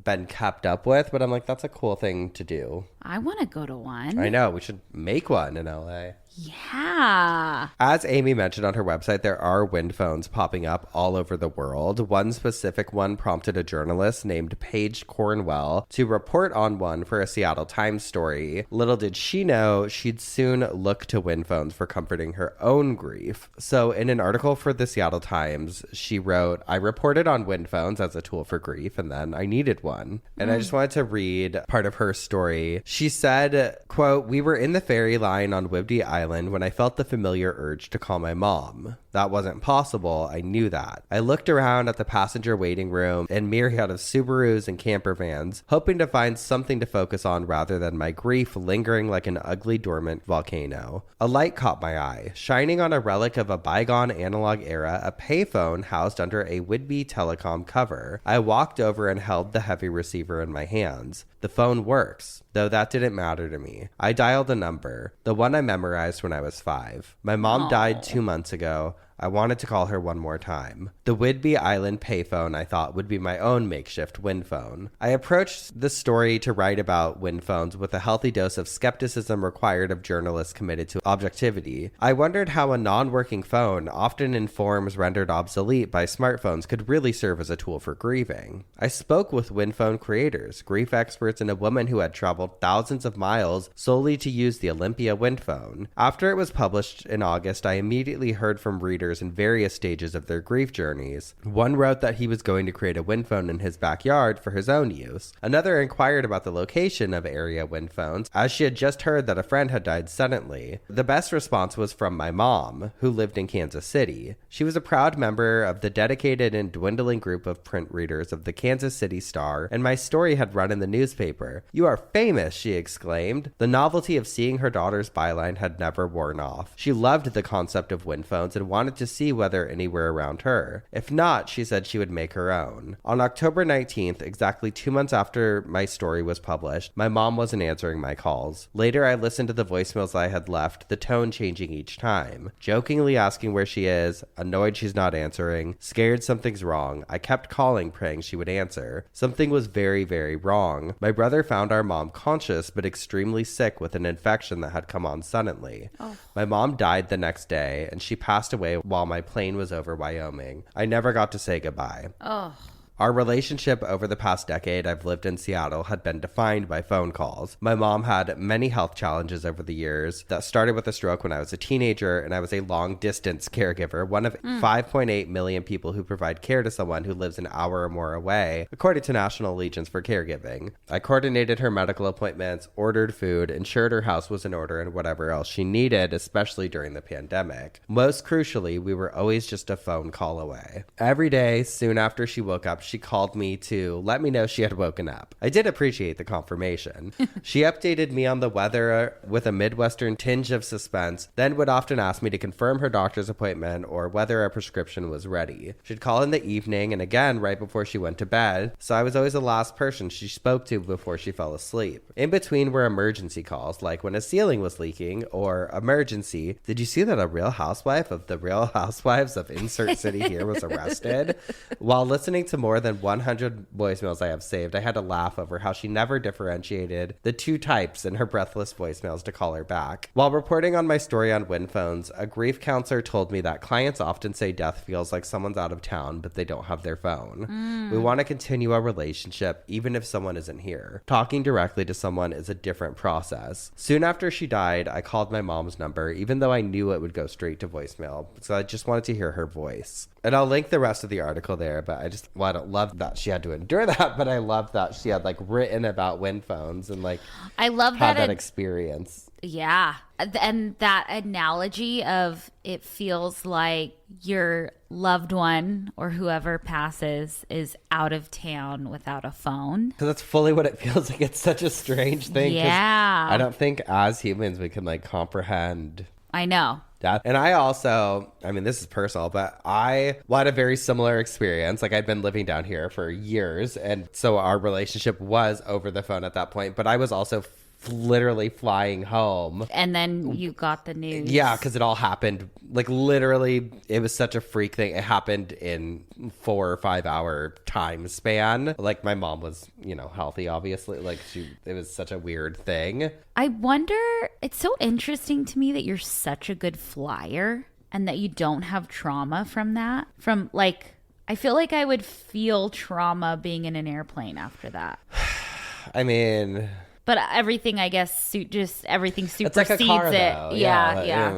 been kept up with, but I'm like, that's a cool thing to do. I want to go to one. I know. We should make one in LA. Yeah. As Amy mentioned on her website, there are wind phones popping up all over the world. One specific one prompted a journalist named Paige Cornwell to report on one for a Seattle Times story. Little did she know she'd soon look to wind phones for comforting her own grief. So in an article for the Seattle Times, she wrote, "I reported on wind phones as a tool for grief, and then I needed one." And I just wanted to read part of her story. She said, quote, "We were in the ferry line on Whidbey Island when I felt the familiar urge to call my mom. That wasn't possible. I knew that. I looked around at the passenger waiting room and myriad of Subarus and camper vans, hoping to find something to focus on rather than my grief lingering like an ugly dormant volcano. A light caught my eye, shining on a relic of a bygone analog era, a payphone housed under a Whidbey Telecom cover. I walked over and held the heavy receiver in my hands. The phone works, though that didn't matter to me. I dialed a number, the one I memorized when I was 5. My mom died 2 months ago. I wanted to call her one more time. The Whidbey Island payphone I thought would be my own makeshift wind phone. I approached the story to write about wind phones with a healthy dose of skepticism required of journalists committed to objectivity. I wondered how a non-working phone, often in forms rendered obsolete by smartphones, could really serve as a tool for grieving. I spoke with wind phone creators, grief experts, and a woman who had traveled thousands of miles solely to use the Olympia wind phone. After it was published in August, I immediately heard from readers in various stages of their grief journeys. One wrote that he was going to create a wind phone in his backyard for his own use. Another inquired about the location of area wind phones, as she had just heard that a friend had died suddenly. The best response was from my mom, who lived in Kansas City. She was a proud member of the dedicated and dwindling group of print readers of the Kansas City Star, and my story had run in the newspaper. "You are famous," she exclaimed. The novelty of seeing her daughter's byline had never worn off. She loved the concept of wind phones and wanted to see whether anywhere around her. If not, she said she would make her own. On October 19th, exactly 2 months after my story was published, my mom wasn't answering my calls. Later, I listened to the voicemails I had left, the tone changing each time. Jokingly asking where she is, annoyed she's not answering, scared something's wrong. I kept calling, praying she would answer. Something was very, very wrong. My brother found our mom conscious but extremely sick with an infection that had come on suddenly. My mom died the next day, and she passed away while my plane was over Wyoming. I never got to say goodbye. Our relationship over the past decade I've lived in Seattle had been defined by phone calls. My mom had many health challenges over the years that started with a stroke when I was a teenager, and I was a long-distance caregiver, one of 5.8 million people who provide care to someone who lives an hour or more away, according to National Allegiance for Caregiving. I coordinated her medical appointments, ordered food, ensured her house was in order, and whatever else she needed, especially during the pandemic. Most crucially, we were always just a phone call away. Every day, soon after she woke up, she called me to let me know she had woken up. I did appreciate the confirmation. She updated me on the weather with a Midwestern tinge of suspense, then would often ask me to confirm her doctor's appointment or whether a prescription was ready. She'd call in the evening and again right before she went to bed, so I was always the last person she spoke to before she fell asleep. In between were emergency calls, like when a ceiling was leaking, or emergency, did you see that a real housewife of the Real Housewives of Insert City here was arrested? While listening to more than 100 voicemails I have saved, I had to laugh over how she never differentiated the two types in her breathless voicemails to call her back. While reporting on my story on Win Phones, a grief counselor told me that clients often say death feels like someone's out of town, but they don't have their phone. We want to continue a relationship, even if someone isn't here. Talking directly to someone is a different process. Soon after she died, I called my mom's number, even though I knew it would go straight to voicemail, so I just wanted to hear her voice. And I'll link the rest of the article there, but I don't love that she had to endure that, but I love that she had like written about Win Phones and like I love had that experience. Yeah. And that analogy of it feels like your loved one or whoever passes is out of town without a phone. Because that's fully what it feels like. It's such a strange thing. Yeah. I don't think as humans we can like comprehend. I know. Death. And I also, I mean, this is personal, but I had a very similar experience. Like I'd been living down here for years. And so our relationship was over the phone at that point. But I was also literally flying home. And then you got the news. Yeah, because it all happened, like literally, it was such a freak thing. It happened in 4 or 5 hour time span. Like my mom was, healthy, obviously. Like it was such a weird thing. I wonder, it's so interesting to me that you're such a good flyer and that you don't have trauma from that. From like, I feel like I would feel trauma being in an airplane after that. I mean... But everything, I guess, everything supersedes it's like a car, it. Though.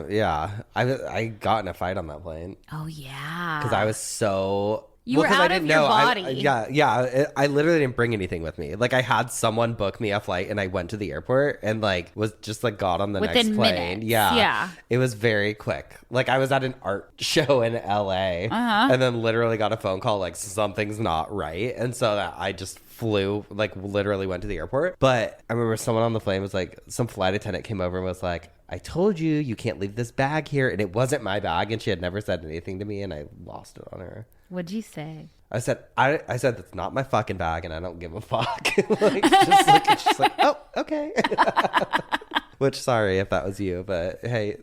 Yeah. I got in a fight on that plane. Oh, yeah. Because I was so... You were out of your body. I literally didn't bring anything with me. Like I had someone book me a flight and I went to the airport and like was just like got on the next plane. Minutes. Yeah. It was very quick. Like I was at an art show in LA and then literally got a phone call like something's not right. And so that I just flew, like literally went to the airport. But I remember someone on the plane was like, some flight attendant came over and was like, I told you can't leave this bag here. And it wasn't my bag. And she had never said anything to me and I lost it on her. What'd you say? I said that's not my fucking bag and I don't give a fuck. She's like, oh, okay. Which, sorry if that was you, but hey,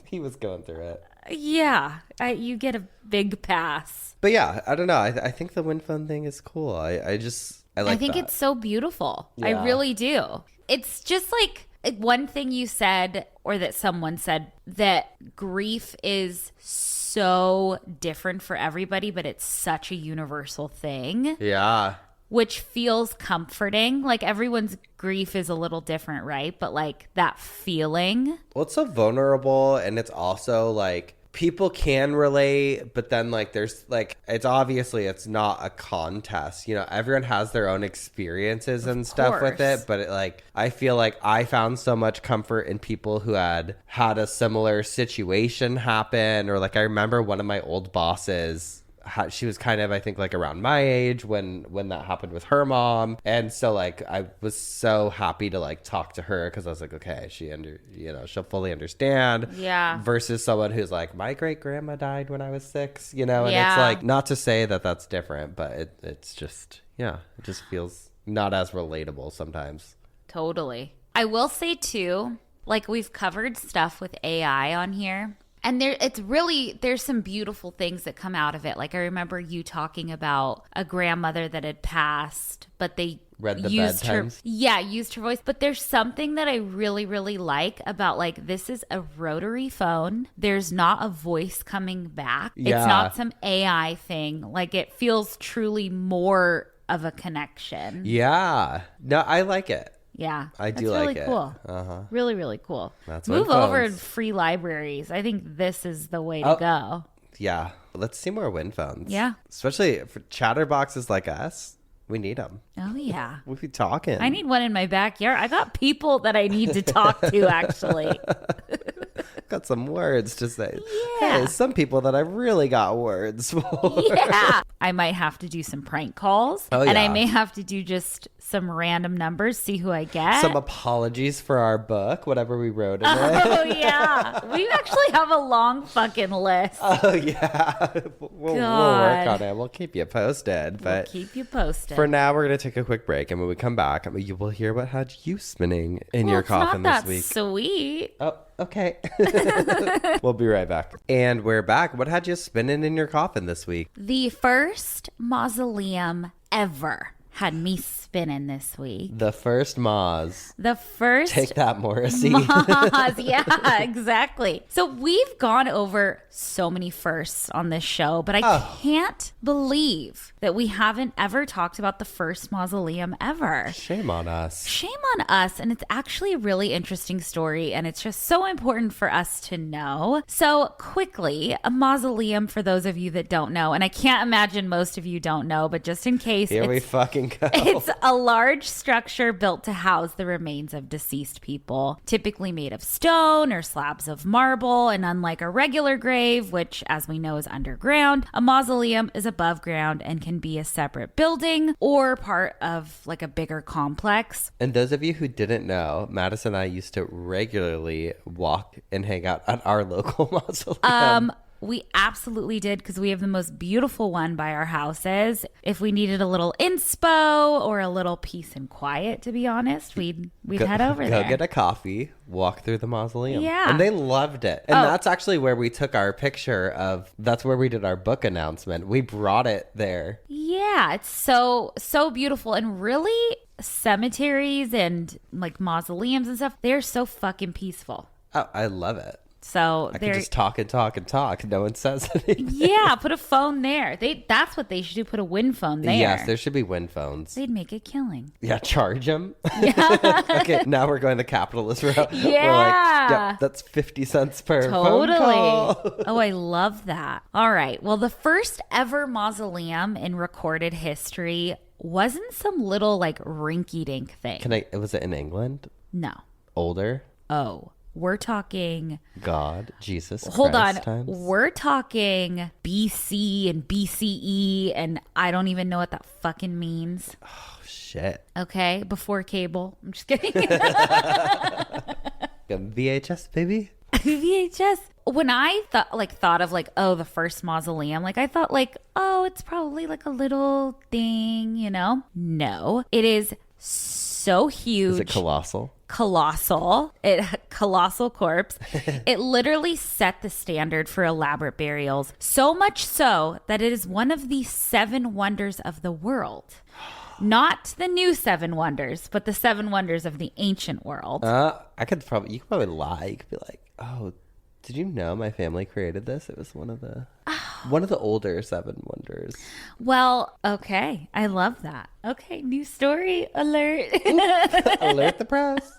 he was going through it. Yeah, you get a big pass. But yeah, I don't know. I think the Win Phone thing is cool. I think that. It's so beautiful. Yeah. I really do. It's just like one thing you said, or that someone said, that grief is so different for everybody, but it's such a universal thing. Yeah. Which feels comforting. Like everyone's grief is a little different, right? But like that feeling. Well, it's so vulnerable, and it's also like people can relate, but then like there's like it's not a contest. Everyone has their own experiences and stuff with it, but I feel like I found so much comfort in people who had a similar situation happen, or like I remember one of my old bosses, she was kind of, I think, like around my age when that happened with her mom. And so like I was so happy to like talk to her because I was like, okay, she'll fully understand. Yeah. Versus someone who's like, my great grandma died when I was 6, and it's like, not to say that that's different, but it's just, it just feels not as relatable sometimes. Totally. I will say too, like we've covered stuff with AI on here. And there's some beautiful things that come out of it. Like I remember you talking about a grandmother that had passed, but they Read the used her bedtimes. used her voice. But there's something that I really, really like about like this is a rotary phone. There's not a voice coming back. Yeah. It's not some AI thing. Like it feels truly more of a connection. Yeah. No, I like it. Yeah. I do that's like really it. cool. Uh-huh. Really, really cool. That's Move Win over phones. to free libraries. I think this is the way to go. Yeah. Let's see more Win phones. Yeah. Especially for chatterboxes like us. We need them. Oh, yeah. We'll be talking. I need one in my backyard. I got people that I need to talk to, actually. Got some words to say. Yeah. Hey, some people that I really got words for. Yeah. I might have to do some prank calls. Oh, And I yeah. may have to do just some random numbers, see who I get. Some apologies for our book, whatever we wrote in it. Oh, yeah. We actually have a long fucking list. Oh, yeah. We'll work on it. We'll keep you posted. We'll But keep you posted. for now, we're going to take a quick break. And when we come back, you will hear what had you spinning in your coffin it's not this week. that sweet. Oh, okay. We'll be right back. And we're back. What had you spinning in your coffin this week? The first mausoleum ever had me spinning this week. The first Moz. The first Take that, Morrissey. Moz. Yeah, exactly. So we've gone over so many firsts on this show, but I can't believe that we haven't ever talked about the first mausoleum ever. Shame on us. Shame on us. And it's actually a really interesting story. And it's just so important for us to know. So quickly, a mausoleum, for those of you that don't know, and I can't imagine most of you don't know, but just in case, Here we fucking go. it's a large structure built to house the remains of deceased people, typically made of stone or slabs of marble. And unlike a regular grave, which as we know is underground, a mausoleum is above ground and can be a separate building or part of like a bigger complex. And those of you who didn't know, Madison and I used to regularly walk and hang out at our local mausoleum. We absolutely did, because we have the most beautiful one by our houses. If we needed a little inspo or a little peace and quiet, to be honest, we'd head over there. Go get a coffee, walk through the mausoleum. Yeah. And they loved it. And that's actually where we took our picture of, that's where we did our book announcement. We brought it there. Yeah, it's so beautiful. And really, cemeteries and like mausoleums and stuff, they're so fucking peaceful. Oh, I love it. So I can they're just talk and talk and talk. No one says anything. yeah, put a phone there. That's what they should do. Put a Win phone there. Yes, there should be Win phones. They'd make a killing. Yeah, charge them. Yeah. Okay, now we're going the capitalist route. Yeah. We're like, yep, that's 50 cents per phone call. Oh, I love that. All right. Well, the first ever mausoleum in recorded history wasn't some little like rinky-dink thing. Was it in England? No. Older? Oh, we're talking... God, Jesus Hold Christ on. times? We're talking BC and BCE, and I don't even know what that fucking means. Oh, shit. Okay? Before cable. I'm just kidding. VHS, baby? VHS. When I thought of oh, the first mausoleum, like I thought oh, it's probably like a little thing, you know? No. It is so huge. Is it colossal? Colossal corpse. It literally set the standard for elaborate burials, so much so that it is one of the 7 wonders of the world. Not the new 7 wonders, but the 7 wonders of the ancient world. You could probably lie. You could be like, oh, did you know my family created this? It was one of the older 7 wonders. Well, okay. I love that. Okay, new story alert. Alert the press.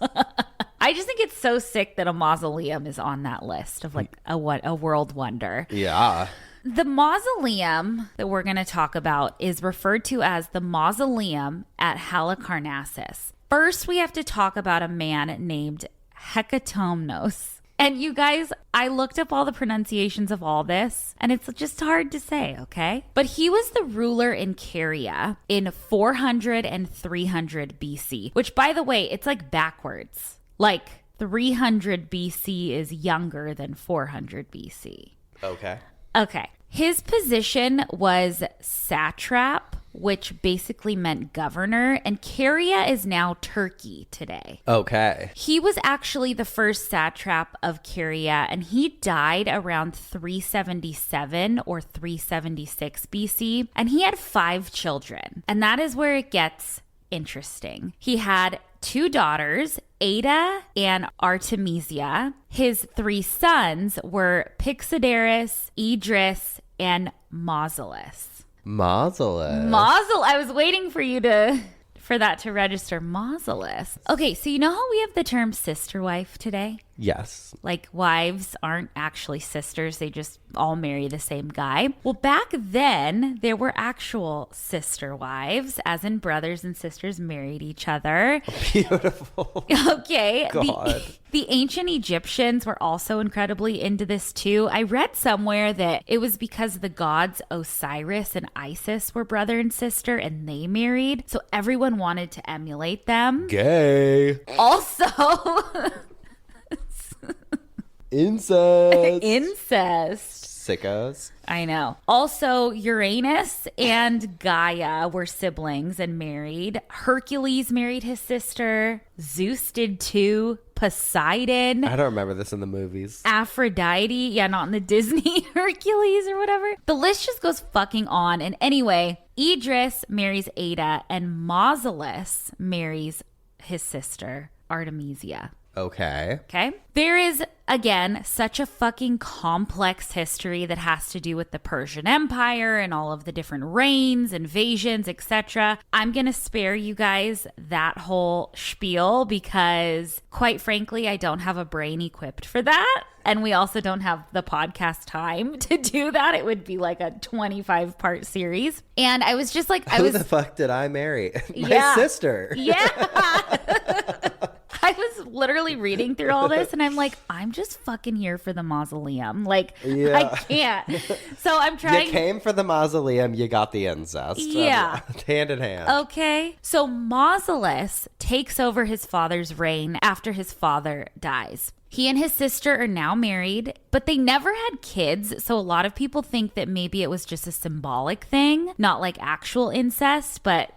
I just think it's so sick that a mausoleum is on that list of a world wonder. Yeah. The mausoleum that we're going to talk about is referred to as the mausoleum at Halicarnassus. First, we have to talk about a man named Hecatomnos. And you guys, I looked up all the pronunciations of all this, and it's just hard to say, okay? But he was the ruler in Caria in 400 and 300 BC, which, by the way, it's like backwards. Like 300 BC is younger than 400 BC. Okay. Okay. His position was satrap, which basically meant governor, and Caria is now Turkey today. Okay. He was actually the first satrap of Caria, and he died around 377 or 376 BC, and he had 5 children. And that is where it gets interesting. He had 2 daughters, Ada and Artemisia. His 3 sons were Pixodaris, Idris, and Mausolus. I was waiting for you for that to register. Mausolus. Okay, so you know how we have the term sister wife today? Yes. Like, wives aren't actually sisters. They just all marry the same guy. Well, back then, there were actual sister wives, as in brothers and sisters married each other. Beautiful. Okay. God. The ancient Egyptians were also incredibly into this too. I read somewhere that it was because the gods Osiris and Isis were brother and sister and they married. So everyone wanted to emulate them. Gay. Also... Incest. Sickos. I know. Also, Uranus and Gaia were siblings and married. Hercules married his sister. Zeus did too. Poseidon. I don't remember this in the movies. Aphrodite. Yeah, not in the Disney Hercules or whatever. The list just goes fucking on. And anyway, Idris marries Ada and Mausolus marries his sister, Artemisia. Okay. There is, again, such a fucking complex history that has to do with the Persian Empire and all of the different reigns, invasions, etc. I'm going to spare you guys that whole spiel because, quite frankly, I don't have a brain equipped for that. And we also don't have the podcast time to do that. It would be like a 25-part series. And I was just like, Who the fuck did I marry? My sister. Yeah. I was literally reading through all this and I'm like, I'm just fucking here for the mausoleum. Like, yeah. I can't. So I'm trying. You came for the mausoleum, you got the incest. Yeah. Hand in hand. Okay. So Mausolus takes over his father's reign after his father dies. He and his sister are now married, but they never had kids. So a lot of people think that maybe it was just a symbolic thing, not like actual incest, but...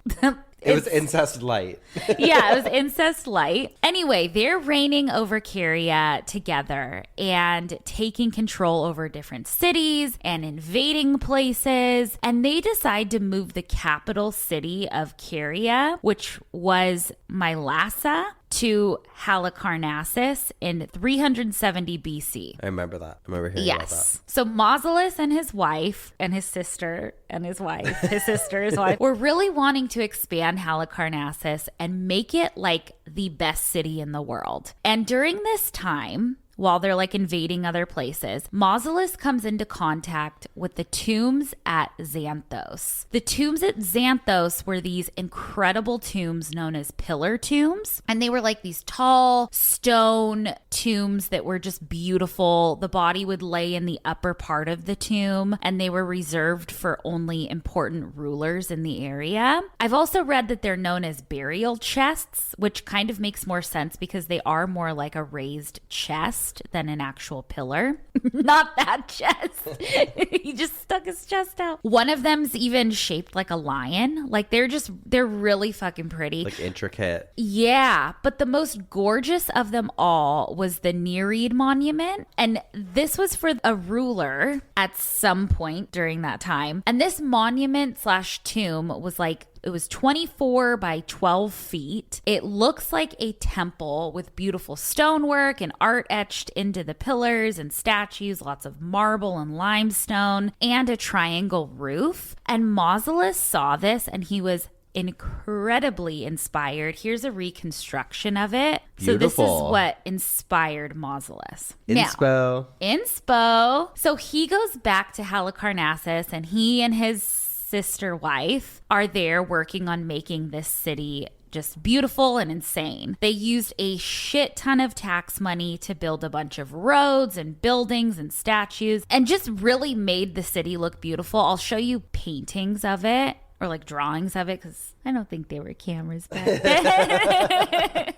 It was incest-lite. Yeah, it was incest-lite. Anyway, they're reigning over Caria together and taking control over different cities and invading places. And they decide to move the capital city of Caria, which was Mylassa, to Halicarnassus in 370 BC. I remember that. I remember hearing about that. So Mausolus and his wife and his sister and his wife, his sister, his wife, were really wanting to expand Halicarnassus and make it like the best city in the world. And during this time, while they're like invading other places, Mausolus comes into contact with the tombs at Xanthos. The tombs at Xanthos were these incredible tombs known as pillar tombs. And they were like these tall stone tombs that were just beautiful. The body would lay in the upper part of the tomb and they were reserved for only important rulers in the area. I've also read that they're known as burial chests, which kind of makes more sense because they are more like a raised chest than an actual pillar. Not that chest. He just stuck his chest out. One of them's even shaped like a lion. Like they're really fucking pretty. Like intricate. Yeah. But the most gorgeous of them all was the Nereid monument. And this was for a ruler at some point during that time. And this monument / tomb was like, it was 24 by 12 feet. It looks like a temple with beautiful stonework and art etched into the pillars and statues, lots of marble and limestone, and a triangle roof. And Mausolus saw this and he was incredibly inspired. Here's a reconstruction of it. Beautiful. So this is what inspired Mausolus. Inspo. Inspo. So he goes back to Halicarnassus and he and his sister wife are there working on making this city just beautiful and insane. They used a shit ton of tax money to build a bunch of roads and buildings and statues and just really made the city look beautiful. I'll show you paintings of it or like drawings of it because I don't think they were cameras back then.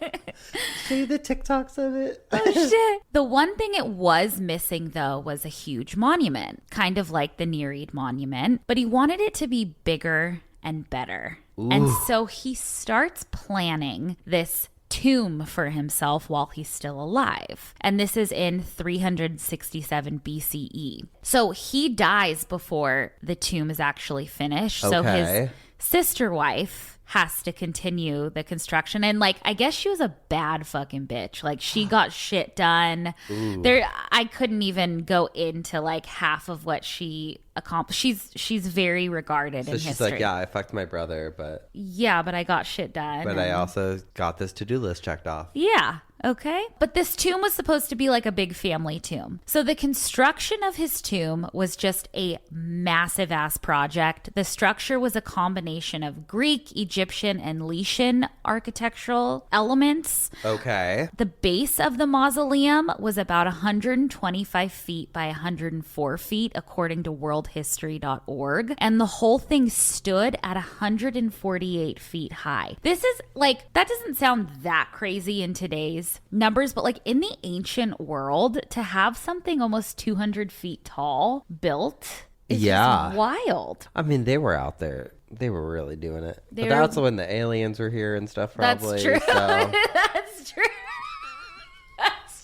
See the TikToks of it? Oh shit. The one thing it was missing though was a huge monument, kind of like the Nereid monument, but he wanted it to be bigger and better. Ooh. And so he starts planning this tomb for himself while he's still alive. And this is in 367 BCE. So he dies before the tomb is actually finished. Okay. So his sister wife has to continue the construction. And like, I guess she was a bad fucking bitch. Like, she got shit done. There, I couldn't even go into like half of what she accomplished. She's very regarded in history. She's like, yeah, I fucked my brother, but I got shit done. But I also got this to-do list checked off. Yeah. Okay. But this tomb was supposed to be like a big family tomb. So the construction of his tomb was just a massive ass project. The structure was a combination of Greek, Egyptian, and Lycian architectural elements. Okay. The base of the mausoleum was about 125 feet by 104 feet, according to worldhistory.org. And the whole thing stood at 148 feet high. This is like, that doesn't sound that crazy in today's numbers, but like in the ancient world, to have something almost 200 feet tall built is just wild. I mean, they were out there. They were really doing it. But that's when the aliens were here and stuff, probably. That's true. So. That's true.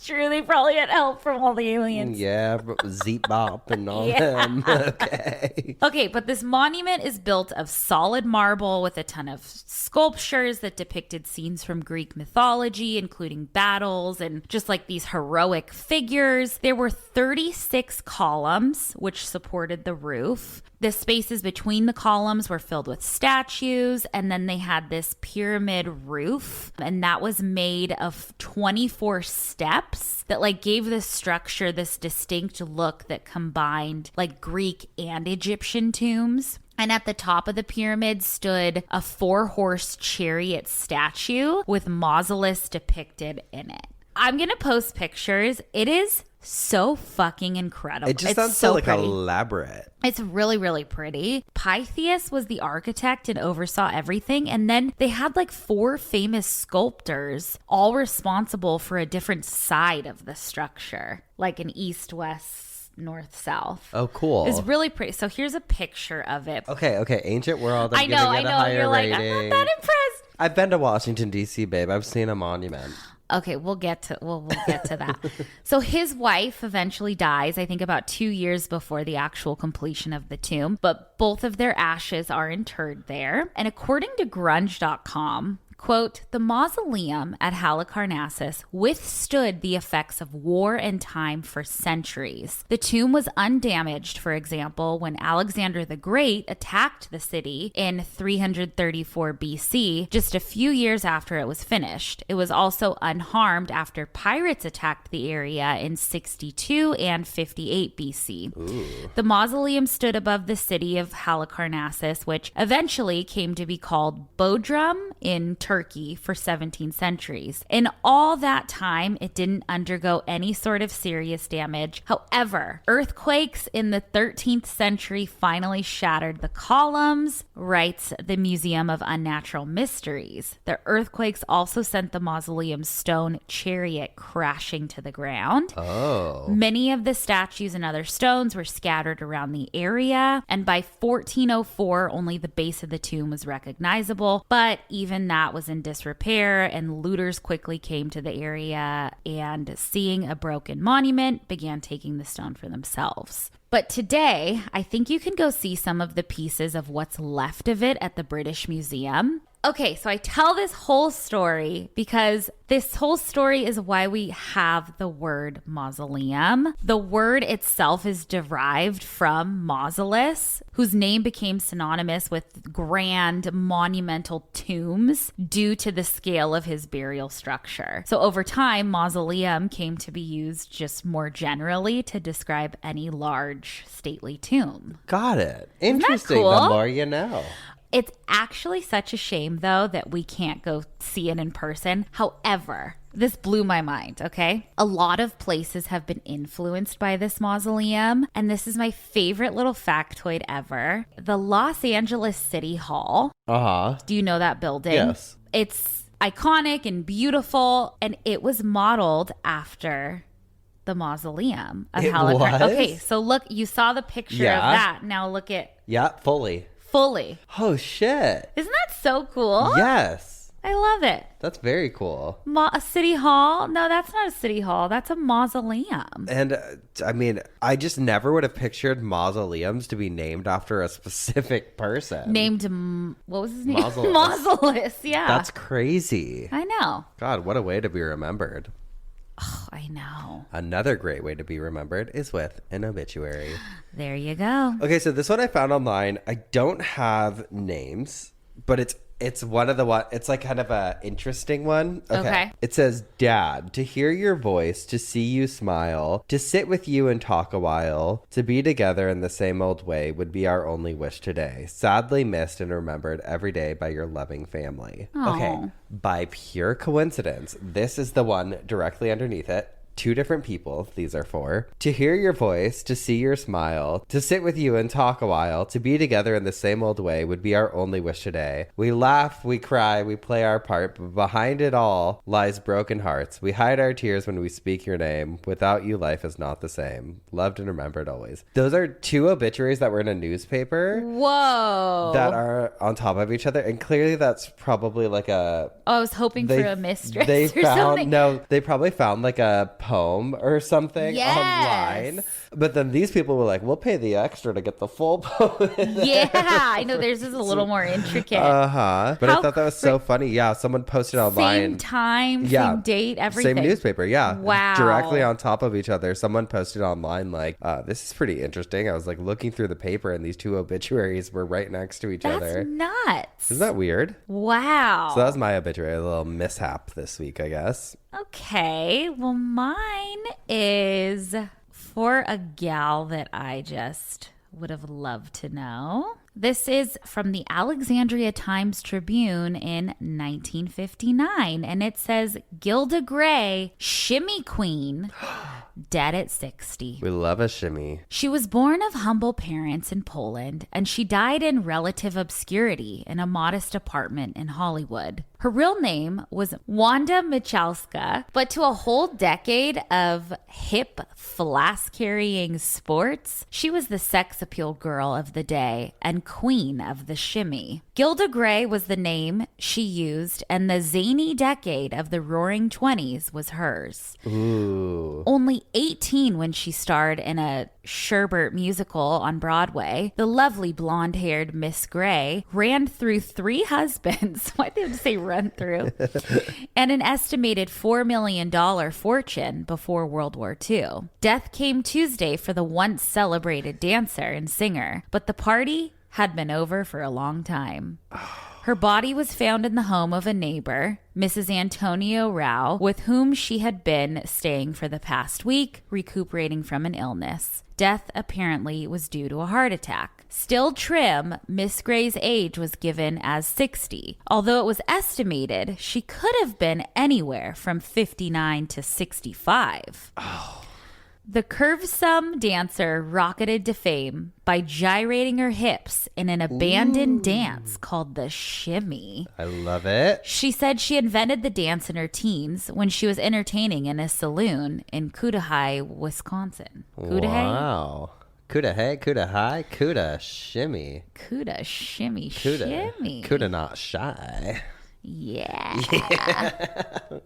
True, they probably had help from all the aliens. Yeah, Zeep Bop and all them. Okay. Okay, but this monument is built of solid marble with a ton of sculptures that depicted scenes from Greek mythology, including battles and just like these heroic figures. There were 36 columns which supported the roof. The spaces between the columns were filled with statues, and then they had this pyramid roof, and that was made of 24 steps that like gave this structure this distinct look that combined like Greek and Egyptian tombs. And at the top of the pyramid stood a 4-horse chariot statue with mausoleus depicted in it. I'm going to post pictures. It is so fucking incredible. It just sounds so like pretty. Elaborate. It's really, really pretty. Pythias was the architect and oversaw everything. And then they had like 4 famous sculptors, all responsible for a different side of the structure, like an east, west, north, south. Oh, cool. It's really pretty. So here's a picture of it. Okay. Ancient world. I know. You're like, I'm not that impressed. I've been to Washington, D.C., babe. I've seen a monument. Okay, we'll get to that. So his wife eventually dies, I think about 2 years before the actual completion of the tomb, but both of their ashes are interred there. And according to grunge.com, quote, the mausoleum at Halicarnassus withstood the effects of war and time for centuries. The tomb was undamaged, for example, when Alexander the Great attacked the city in 334 BC, just a few years after it was finished. It was also unharmed after pirates attacked the area in 62 and 58 BC. Ooh. The mausoleum stood above the city of Halicarnassus, which eventually came to be called Bodrum in Turkey for 17 centuries. In all that time, it didn't undergo any sort of serious damage. However, earthquakes in the 13th century finally shattered the columns, writes the Museum of Unnatural Mysteries. The earthquakes also sent the mausoleum's stone chariot crashing to the ground. Oh. Many of the statues and other stones were scattered around the area, and by 1404, only the base of the tomb was recognizable, but even that was in disrepair, and looters quickly came to the area and, seeing a broken monument, began taking the stone for themselves. But today, I think you can go see some of the pieces of what's left of it at the British Museum. Okay, so I tell this whole story because this whole story is why we have the word mausoleum. The word itself is derived from mausoleus, whose name became synonymous with grand monumental tombs due to the scale of his burial structure. So over time, mausoleum came to be used just more generally to describe any large stately tomb. Got it. Interesting. Cool? The more you know. It's actually such a shame, though, that we can't go see it in person. However, this blew my mind, okay? A lot of places have been influenced by this mausoleum, and this is my favorite little factoid ever. The Los Angeles City Hall. Uh-huh. Do you know that building? Yes. It's iconic and beautiful, and it was modeled after the mausoleum of Halicarnassus. Okay, so look, you saw the picture of that. Now look at... Yeah, fully. Fully. Oh, shit. Isn't that so cool? Yes. I love it. That's very cool. A city hall? No, that's not a city hall. That's a mausoleum. And I mean, I just never would have pictured mausoleums to be named after a specific person. Named, what was his name? Mausolus. Mausolus, yeah. That's crazy. I know. God, what a way to be remembered. Oh, I know. Another great way to be remembered is with an obituary. There you go. Okay, so this one I found online. I don't have names, but it's one of the it's like kind of a interesting one. Okay. It says, Dad, to hear your voice, to see you smile, to sit with you and talk a while, to be together in the same old way would be our only wish today. Sadly missed and remembered every day by your loving family. Aw. Okay. By pure coincidence, this is the one directly underneath it. 2 different people, these are for. To hear your voice, to see your smile, to sit with you and talk a while, to be together in the same old way would be our only wish today. We laugh, we cry, we play our part, but behind it all lies broken hearts. We hide our tears when we speak your name. Without you, life is not the same. Loved and remembered always. Those are 2 obituaries that were in a newspaper. Whoa. That are on top of each other. And clearly that's probably like a... Oh, I was hoping for a mistress they or found, something. No, they probably found like a poem or something Yes. online, but then these people were like, we'll pay the extra to get the full poem. Yeah, I know theirs is a little more intricate. But How I thought that was so funny. Yeah, someone posted online, Same time, yeah, same date, everything. same newspaper. Yeah, Wow. directly on top of each other. Someone posted online like, this is pretty interesting. I was like looking through the paper and these 2 obituaries were right next to each That's other. nuts. Isn't that weird? Wow. So that was my obituary, a little mishap this week, I guess. Okay, well, mine is for a gal that I just would have loved to know. This is from the Alexandria Times Tribune in 1959, and it says, Gilda Gray, shimmy queen, dead at 60. We love a shimmy. She was born of humble parents in Poland, and she died in relative obscurity in a modest apartment in Hollywood. Her real name was Wanda Michalska, but to a whole decade of hip flask-carrying sports, she was the sex appeal girl of the day and queen of the shimmy. Gilda Gray was the name she used, and the zany decade of the Roaring Twenties was hers. Ooh. Only 18 when she starred in a Sherbert musical on Broadway, the lovely blonde-haired Miss Gray ran through 3 husbands. Why'd they have to say run through? And an estimated $4 million fortune before World War II. Death came Tuesday for the once celebrated dancer and singer, but the party had been over for a long time. Her body was found in the home of a neighbor, Mrs. Antonio Rao, with whom she had been staying for the past week, recuperating from an illness. Death apparently was due to a heart attack. Still trim, Miss Gray's age was given as 60, although it was estimated she could have been anywhere from 59 to 65. Oh. The curvesome dancer rocketed to fame by gyrating her hips in an abandoned dance called the shimmy. I love it. She said she invented the dance in her teens when she was entertaining in a saloon in Cudahy, Wisconsin. Cudahy? Wow. Cudahy, Cuda shimmy. Cuda shimmy Cuda. shimmy. Cuda not shy. Yeah.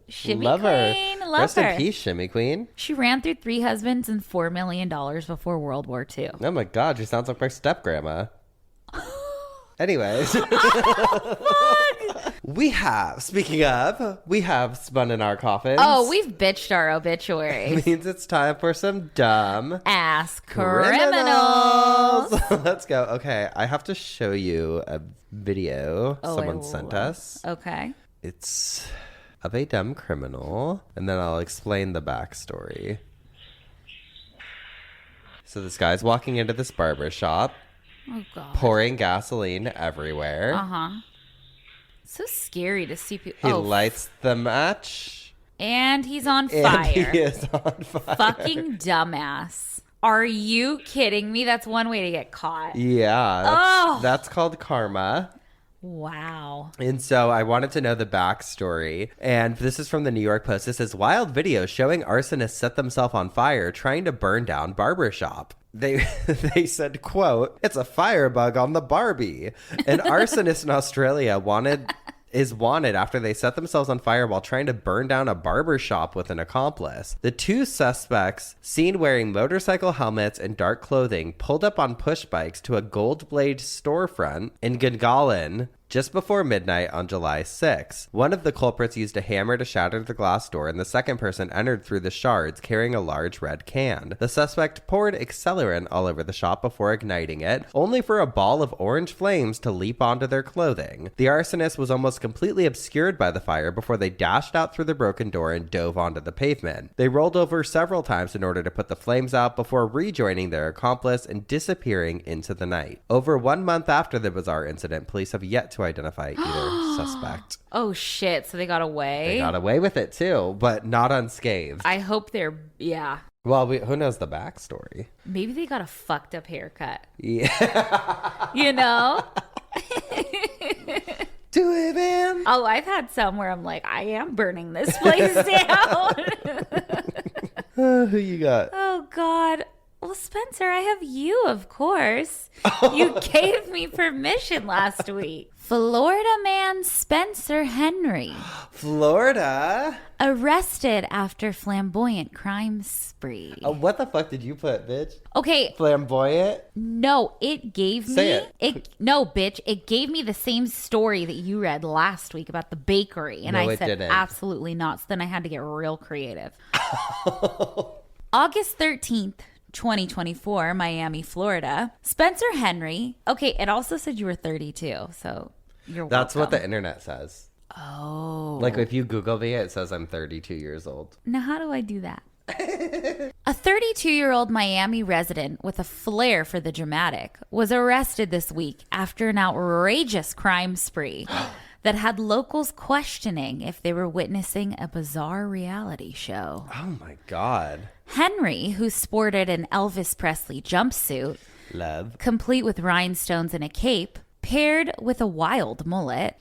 Shimmy Love her. queen. Love Rest her. in peace, shimmy queen. She ran through 3 husbands and $4 million before World War II. Oh my God, she sounds like my step grandma. Anyways. Speaking of, we have spun in our coffins. Oh, we've bitched our obituary. Means it's time for some dumb Ass criminals. Let's go. Okay, I have to show you a video someone sent us. Okay. It's of a dumb criminal, and then I'll explain the backstory. So this guy's walking into this barber shop, Oh, God. pouring gasoline everywhere. Uh-huh. So scary to see people. He lights the match. And he's on fire. And he is on fire. Fucking dumbass. Are you kidding me? That's one way to get caught. Yeah. That's called karma. Wow. And so I wanted to know the backstory. And this is from the New York Post. It says, wild video showing arsonists set themselves on fire trying to burn down barbershop. They said, quote, it's a firebug on the Barbie. An arsonist in Australia wanted is wanted after they set themselves on fire while trying to burn down a barber shop with an accomplice. The two suspects, seen wearing motorcycle helmets and dark clothing, pulled up on push bikes to a Gold Blade storefront in Gungahlin just before midnight on July 6. One of the culprits used a hammer to shatter the glass door, and the second person entered through the shards carrying a large red can. The suspect poured accelerant all over the shop before igniting it, only for a ball of orange flames to leap onto their clothing. The arsonist was almost completely obscured by the fire before they dashed out through the broken door and dove onto the pavement. They rolled over several times in order to put the flames out before rejoining their accomplice and disappearing into the night. Over 1 month after the bizarre incident, police have yet to identify either suspect. Oh shit, so they got away? They got away with it too, but not unscathed. I hope they're, yeah. Well, who knows the backstory? Maybe they got a fucked up haircut. Yeah. You know? Do it, man. Oh, I've had some where I'm like, I am burning this place down. Who you got? Oh, God. Well, Spencer, I have you, of course. You gave me permission last week. Florida man Spencer Henry. Florida? Arrested after flamboyant crime spree. What the fuck did you put, bitch? Okay. Flamboyant? No, it gave Say me... No, bitch. It gave me the same story that you read last week about the bakery. And No, I it said, didn't. absolutely not. So then I had to get real creative. August 13th. 2024, Miami, Florida. Spencer Henry. Okay, it also said you were 32, so you're welcome. That's what the internet says. Oh. Like if you Google me, it says I'm 32 years old. Now, how do I do that? A 32-year-old Miami resident with a flair for the dramatic was arrested this week after an outrageous crime spree that had locals questioning if they were witnessing a bizarre reality show. Oh my God. Henry, who sported an Elvis Presley jumpsuit, Love. complete with rhinestones and a cape, paired with a wild mullet,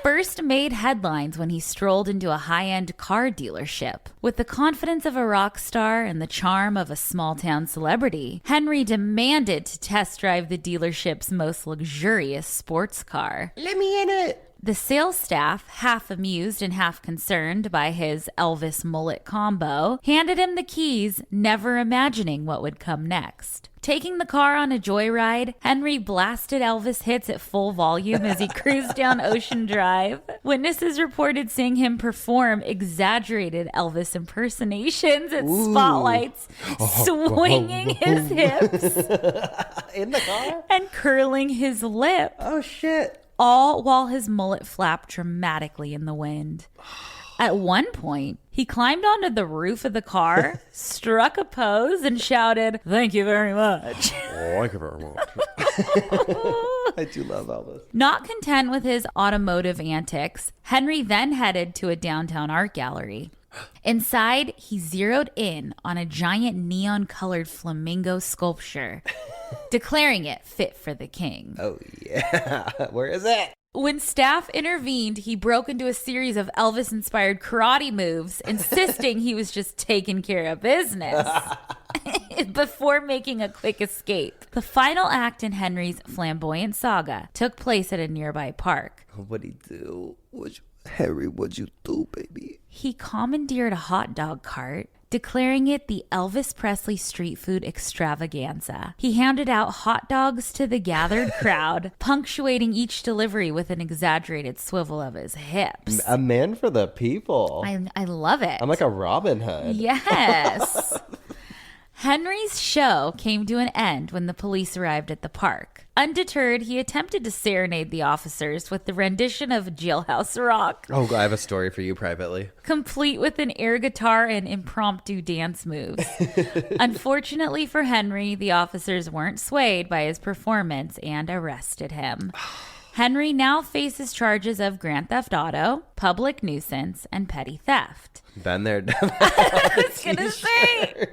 first made headlines when he strolled into a high-end car dealership. With the confidence of a rock star and the charm of a small-town celebrity, Henry demanded to test drive the dealership's most luxurious sports car. Let me in it. The sales staff, half amused and half concerned by his Elvis mullet combo, handed him the keys, never imagining what would come next. Taking the car on a joyride, Henry blasted Elvis hits at full volume as he cruised down Ocean Drive. Witnesses reported seeing him perform exaggerated Elvis impersonations at spotlights, swinging his hips In the car? and curling his lip. Oh shit. All while his mullet flapped dramatically in the wind. At one point, he climbed onto the roof of the car, struck a pose, and shouted, "Thank you very much." Thank you very much. I do love Elvis. Not content with his automotive antics, Henry then headed to a downtown art gallery. Inside, he zeroed in on a giant neon-colored flamingo sculpture, declaring it fit for the king. Oh, yeah. Where is it? When staff intervened, he broke into a series of Elvis-inspired karate moves, insisting he was just taking care of business before making a quick escape. The final act in Henry's flamboyant saga took place at a nearby park. What'd he do? Harry, what'd you do, baby? He commandeered a hot dog cart, declaring it the Elvis Presley street food extravaganza. He handed out hot dogs to the gathered crowd, punctuating each delivery with an exaggerated swivel of his hips. A man for the people. I love it. I'm like a Robin Hood. Yes. Henry's show came to an end when the police arrived at the park. Undeterred, he attempted to serenade the officers with the rendition of Jailhouse Rock, Oh, I have a story for you privately. complete with an air guitar and impromptu dance moves. Unfortunately for Henry, the officers weren't swayed by his performance and arrested him. Henry now faces charges of grand theft auto, public nuisance, and petty theft. Been there, done I was gonna say.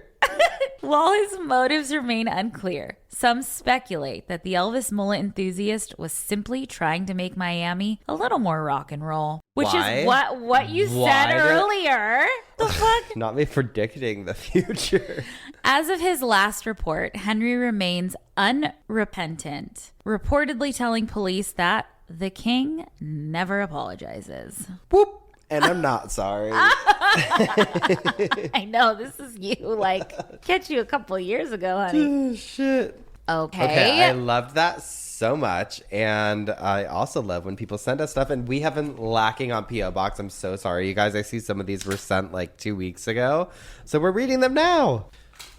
While his motives remain unclear, some speculate that the Elvis mullet enthusiast was simply trying to make Miami a little more rock and roll. Which Why? is what you said earlier. The fuck? Not me predicting the future. As of his last report, Henry remains unrepentant, reportedly telling police that the king never apologizes. Whoop. And I'm not sorry. I know, this is you, like, catch you a couple years ago, honey. Oh, shit. Okay. I love that so much. And I also love when people send us stuff. And we have been lacking on P.O. Box. I'm so sorry, you guys. I see some of these were sent like 2 weeks ago. So we're reading them now.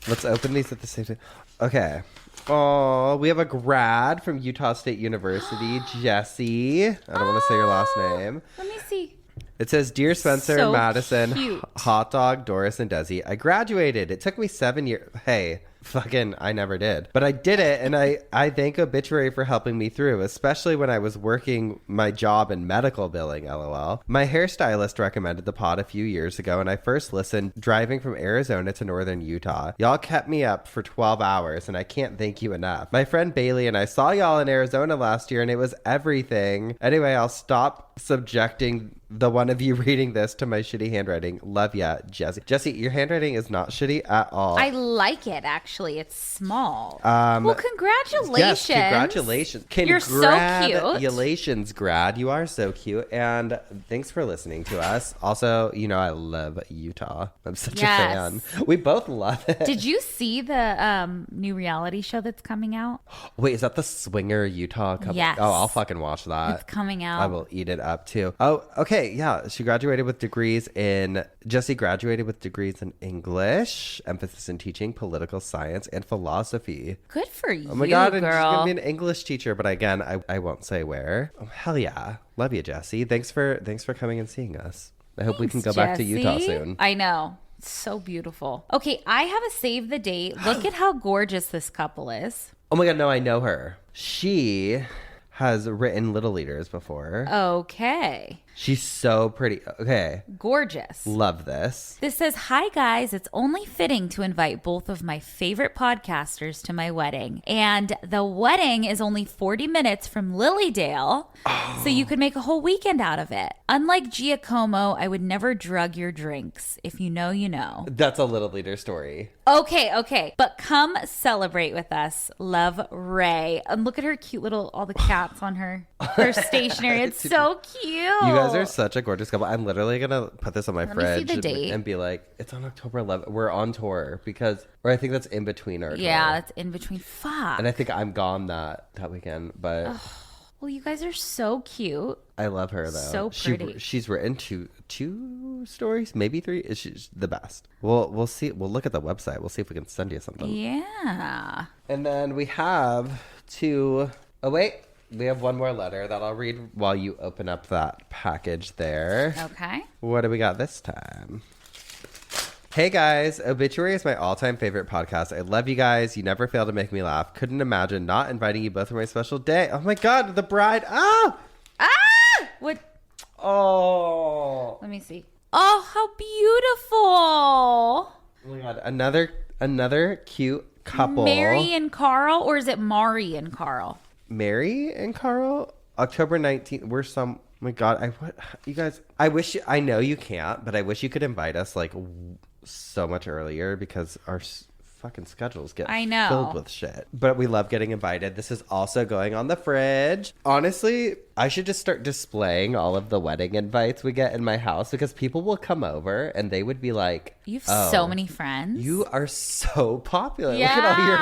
Let's open these at the same time. Okay. Oh, we have a grad from Utah State University, Jesse. I don't want to say your last name. Let me see. It says, Dear Spencer, So Madison, cute. Hot Dog, Doris, and Desi, I graduated. It took me 7 years. Hey, fucking, I never did. But I did it, and I thank Obituary for helping me through, especially when I was working my job in medical billing, LOL. My hairstylist recommended the pod a few years ago, and I first listened driving from Arizona to northern Utah. Y'all kept me up for 12 hours, and I can't thank you enough. My friend Bailey and I saw y'all in Arizona last year, and it was everything. Anyway, I'll stop subjecting the one of you reading this to my shitty handwriting. Love ya, Jesse. Jesse, your handwriting is not shitty at all. I like it, actually. It's small. Well, congratulations. Yes, congratulations. You're so cute. Congratulations, grad. You are so cute. And thanks for listening to us. Also, you know I love Utah. I'm such a fan. We both love it. Did you see the new reality show that's coming out? Wait, is that the Swinger Utah couple? Yes. Oh, I'll fucking watch that. It's coming out. I will eat it up too. Oh, okay. Yeah. She graduated with degrees in, Jessie graduated with degrees in English, emphasis in teaching, political science, and philosophy. Good for you, Oh my God. And girl. she's going to be an English teacher, but again, I won't say where. Oh, hell yeah. Love you, Jessie. Thanks for coming and seeing us. I hope we can go back to Utah soon. I know. It's so beautiful. Okay. I have a save the date. Look at how gorgeous this couple is. Oh my God. No, I know her. She has written Little Leaders before. Okay. She's so pretty. Okay. Gorgeous. Love this. This says, hi guys, it's only fitting to invite both of my favorite podcasters to my wedding. And the wedding is only 40 minutes from Lilydale, so you could make a whole weekend out of it. Unlike Giacomo, I would never drug your drinks. If you know, you know. That's a Little Leader story. Okay. But come celebrate with us. Love, Ray. And look at her cute little, all the cats on her stationery. It's so cute. You guys are such a gorgeous couple. I'm literally going to put this on my fridge see the date. and be like, it's on October 11th. We're on tour or I think that's in between our tour. Yeah, that's in between. Fuck. And I think I'm gone that weekend, but Well, you guys are so cute. I love her though. So pretty. She's written two stories, maybe 3. She's the best. We'll see. We'll look at the website. We'll see if we can send you something. Yeah. And then we have we have one more letter that I'll read while you open up that package there. Okay. What do we got this time? Hey guys, Obituary is my all-time favorite podcast. I love you guys. You never fail to make me laugh. Couldn't imagine not inviting you both for my special day. Oh my God, the bride. Oh! Ah! What? Oh. Let me see. Oh, how beautiful. Oh my God, another cute couple. Mary and Carl, or is it Mari and Carl? Mary and Carl, October 19th. Oh my God, you guys, I know you can't, but I wish you could invite us like so much earlier because our fucking schedules get filled with shit. But we love getting invited. This is also going on the fridge. Honestly, I should just start displaying all of the wedding invites we get in my house because people will come over and they would be like, you have so many friends. You are so popular. Yeah. Look at all your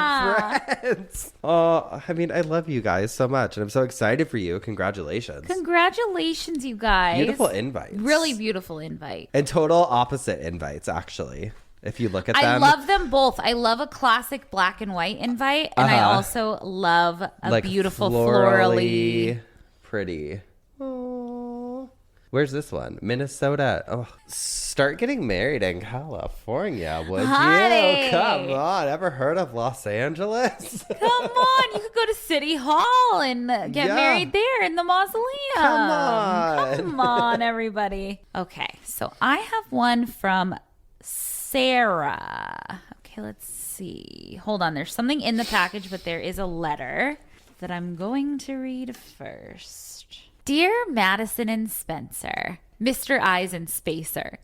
friends. Oh, I mean, I love you guys so much and I'm so excited for you. Congratulations. Congratulations, you guys. Beautiful invites. Really beautiful invite. And total opposite invites, actually. If you look at them. I love them both. I love a classic black and white invite. And I also love a beautiful florally. Pretty. Aww. Where's this one? Minnesota. Oh, start getting married in California, would you? Come on. Ever heard of Los Angeles? Come on. You could go to City Hall and get married there in the mausoleum. Come on, everybody. Okay. So I have one from Sarah. Okay, let's see. Hold on. There's something in the package, but there is a letter that I'm going to read first. Dear Madison and Spencer, Mr. Eyes and Spacer.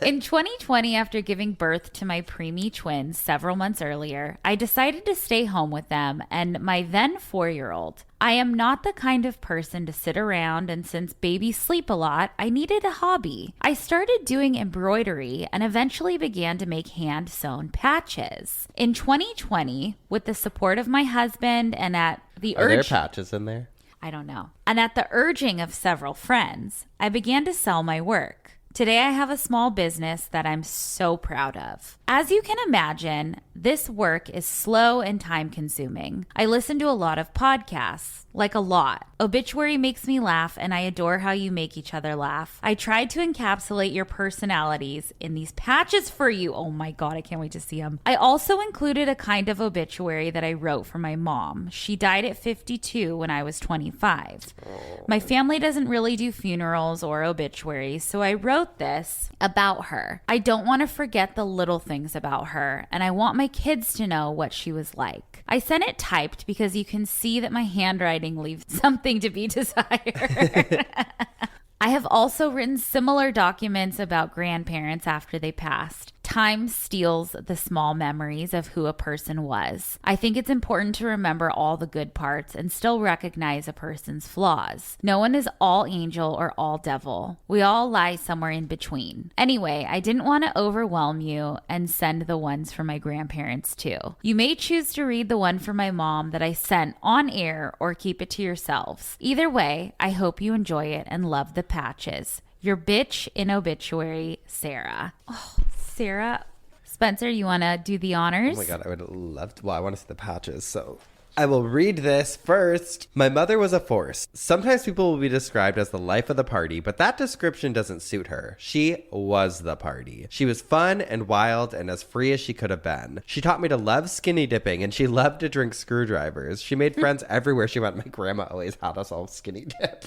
In 2020, after giving birth to my preemie twins several months earlier, I decided to stay home with them and my then 4-year-old. I am not the kind of person to sit around, and since babies sleep a lot, I needed a hobby. I started doing embroidery and eventually began to make hand-sewn patches. In 2020, with the support of my husband and at the Are there patches in there? I don't know. And at the urging of several friends, I began to sell my work. Today, I have a small business that I'm so proud of. As you can imagine, this work is slow and time consuming. I listen to a lot of podcasts, like a lot. Obituary makes me laugh, and I adore how you make each other laugh. I tried to encapsulate your personalities in these patches for you. Oh my God, I can't wait to see them. I also included a kind of obituary that I wrote for my mom. She died at 52 when I was 25. My family doesn't really do funerals or obituaries, so I wrote this about her. I don't want to forget the little things about her, and I want my kids to know what she was like. I sent it typed because you can see that my handwriting leaves something to be desired. I have also written similar documents about grandparents after they passed. Time steals the small memories of who a person was. I think it's important to remember all the good parts and still recognize a person's flaws. No one is all angel or all devil. We all lie somewhere in between. Anyway, I didn't want to overwhelm you and send the ones for my grandparents too. You may choose to read the one for my mom that I sent on air or keep it to yourselves. Either way, I hope you enjoy it and love the patches. Your bitch in obituary, Sarah. Oh, Sarah. Spencer, you want to do the honors? Oh my God, I would love to. Well, I want to see the patches, so I will read this first. My mother was a force. Sometimes people will be described as the life of the party, but that description doesn't suit her. She was the party. She was fun and wild and as free as she could have been. She taught me to love skinny dipping, and she loved to drink screwdrivers. She made friends everywhere she went. My grandma always had us all skinny dip.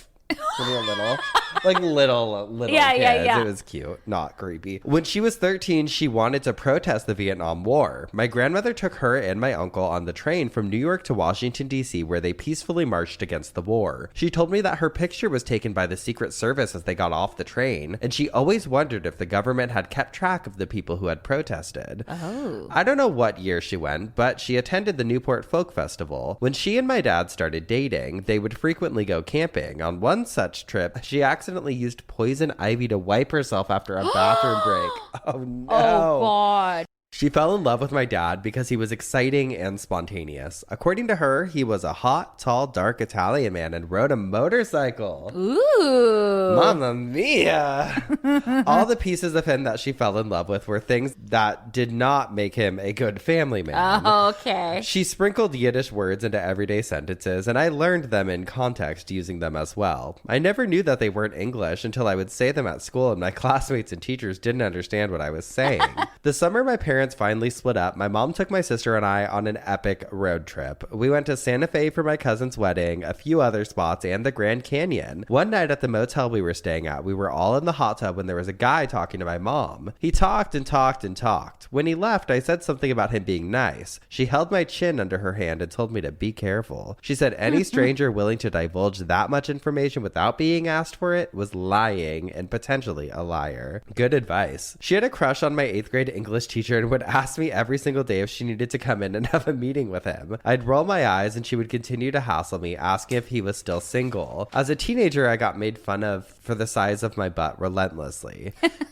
When we were little. Like little kids. Yeah. It was cute, not creepy. When she was 13, she wanted to protest the Vietnam War. My grandmother took her and my uncle on the train from New York to Washington, D.C., where they peacefully marched against the war. She told me that her picture was taken by the Secret Service as they got off the train, and she always wondered if the government had kept track of the people who had protested. Oh. I don't know what year she went, but she attended the Newport Folk Festival. When she and my dad started dating, they would frequently go camping. On one such trip, she accidentally used poison ivy to wipe herself after a bathroom break. Oh no. Oh God. She fell in love with my dad because he was exciting and spontaneous. According to her, he was a hot, tall, dark Italian man and rode a motorcycle. Ooh. Mamma mia. All the pieces of him that she fell in love with were things that did not make him a good family man. Oh, okay. She sprinkled Yiddish words into everyday sentences, and I learned them in context using them as well. I never knew that they weren't English until I would say them at school, and my classmates and teachers didn't understand what I was saying. The summer my parents finally split up, my mom took my sister and I on an epic road trip. We went to Santa Fe for my cousin's wedding, a few other spots, and the Grand Canyon. One night at the motel we were staying at, we were all in the hot tub when there was a guy talking to my mom. He talked and talked and talked. When he left, I said something about him being nice. She held my chin under her hand and told me to be careful. She said any stranger willing to divulge that much information without being asked for it was lying and potentially a liar. Good advice. She had a crush on my 8th grade English teacher and would ask me every single day if she needed to come in and have a meeting with him. I'd roll my eyes and she would continue to hassle me, asking if he was still single. As a teenager, I got made fun of for the size of my butt relentlessly.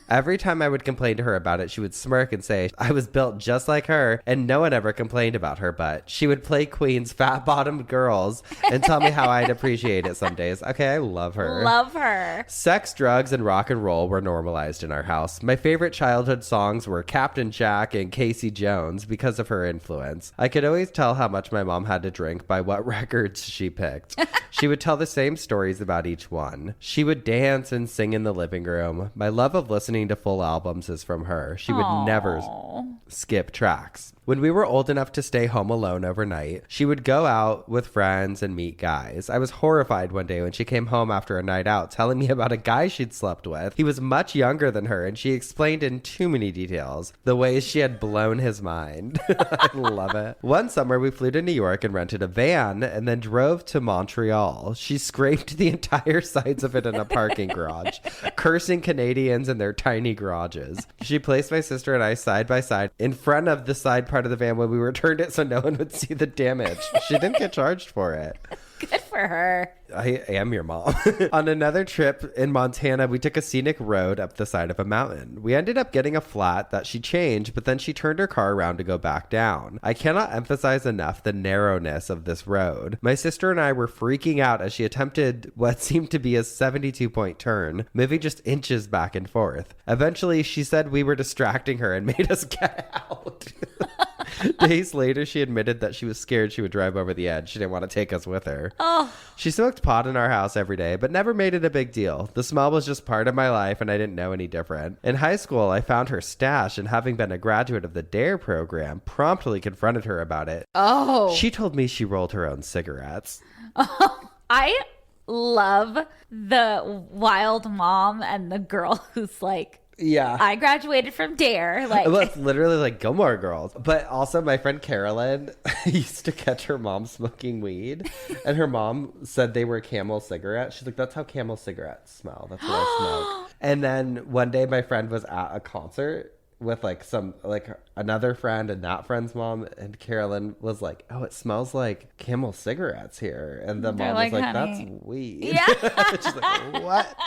Every time I would complain to her about it, she would smirk and say I was built just like her, and no one ever complained about her butt. She would play Queen's fat-bottomed girls and tell me how I'd appreciate it some days. Okay, I love her. Love her. Sex, drugs, and rock and roll were normalized in our house. My favorite childhood songs were Captain Jack and Casey Jones because of her influence. I could always tell how much my mom had to drink by what records she picked. She would tell the same stories about each one. She would dance and sing in the living room. My love of listening to full albums is from her. She would never skip tracks. When we were old enough to stay home alone overnight, she would go out with friends and meet guys. I was horrified one day when she came home after a night out telling me about a guy she'd slept with. He was much younger than her, and she explained in too many details the ways she she had blown his mind. I love it. One summer, we flew to New York and rented a van and then drove to Montreal. She scraped the entire sides of it in a parking garage, cursing Canadians and their tiny garages. She placed my sister and I side by side in front of the side part of the van when we returned it so no one would see the damage. She didn't get charged for it. Good for her. I am your mom. On another trip in Montana, we took a scenic road up the side of a mountain. We ended up getting a flat that she changed, but then she turned her car around to go back down. I cannot emphasize enough the narrowness of this road. My sister and I were freaking out as she attempted what seemed to be a 72-point turn, moving just inches back and forth. Eventually, she said we were distracting her and made us get out. Days later, she admitted that she was scared she would drive over the edge. She didn't want to take us with her. Oh. She smoked pot in our house every day, but never made it a big deal. The smell was just part of my life, and I didn't know any different. In high school, I found her stash, and having been a graduate of the DARE program, promptly confronted her about it. Oh. She told me she rolled her own cigarettes. Oh, I love the wild mom and the girl who's like, yeah, I graduated from DARE. Like, well, it's literally like Gilmore Girls. But also, my friend Carolyn used to catch her mom smoking weed, and her mom said they were Camel cigarettes. She's like, "That's how Camel cigarettes smell. That's what I smoke." And then one day, my friend was at a concert with another friend and that friend's mom, and Carolyn was like, "Oh, it smells like Camel cigarettes here," and the mom was like, "That's weed." Yeah. She's like, "What?"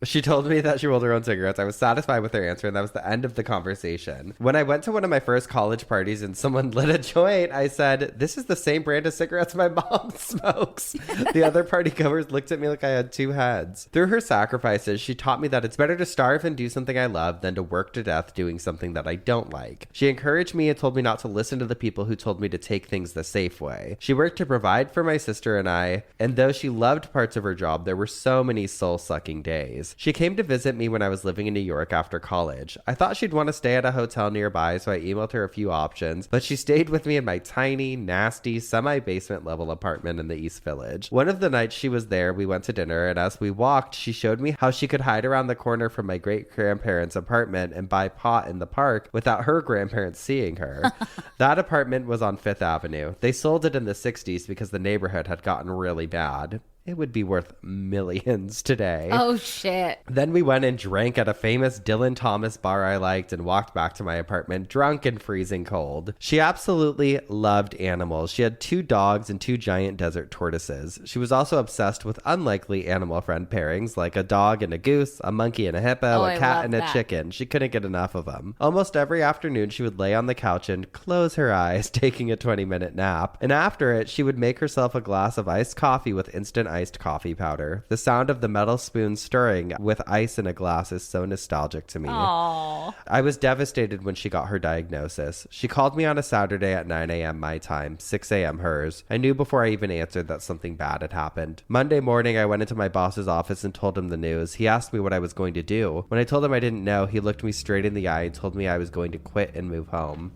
She told me that she rolled her own cigarettes. I was satisfied with her answer, and that was the end of the conversation. When I went to one of my first college parties and someone lit a joint, I said, "This is the same brand of cigarettes my mom smokes." The other party goers looked at me like I had two heads. Through her sacrifices, she taught me that it's better to starve and do something I love than to work to death doing something that I don't like. She encouraged me and told me not to listen to the people who told me to take things the safe way. She worked to provide for my sister and I, and though she loved parts of her job, there were so many soul-sucking days. She came to visit me when I was living in New York after college. I thought she'd want to stay at a hotel nearby, so I emailed her a few options, but she stayed with me in my tiny, nasty, semi-basement level apartment in the East Village. One of the nights she was there, we went to dinner, and as we walked, she showed me how she could hide around the corner from my great-grandparents' apartment and buy pot in the park without her grandparents seeing her. That apartment was on Fifth Avenue. They sold it in the 60s because the neighborhood had gotten really bad. It would be worth millions today. Oh, shit. Then we went and drank at a famous Dylan Thomas bar I liked and walked back to my apartment drunk and freezing cold. She absolutely loved animals. She had 2 dogs and 2 giant desert tortoises. She was also obsessed with unlikely animal friend pairings like a dog and a goose, a monkey and a hippo, a cat and a chicken. She couldn't get enough of them. Almost every afternoon, she would lay on the couch and close her eyes, taking a 20-minute nap. And after it, she would make herself a glass of iced coffee with instant iced coffee powder. The sound of the metal spoon stirring with ice in a glass is so nostalgic to me. Aww. I was devastated when she got her diagnosis. She called me on a Saturday at 9 a.m. my time, 6 a.m. hers. I knew before I even answered that something bad had happened. Monday morning, I went into my boss's office and told him the news. He asked me what I was going to do. When I told him I didn't know, he looked me straight in the eye and told me I was going to quit and move home.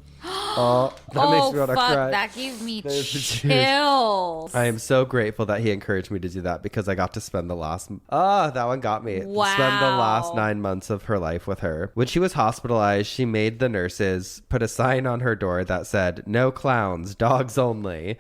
Oh, that makes me want to cry. That gave me chills. I am so grateful that he encouraged me to do that because I got to spend that one got me. Wow. Spend the last 9 months of her life with her. When she was hospitalized, she made the nurses put a sign on her door that said, "No clowns, dogs only."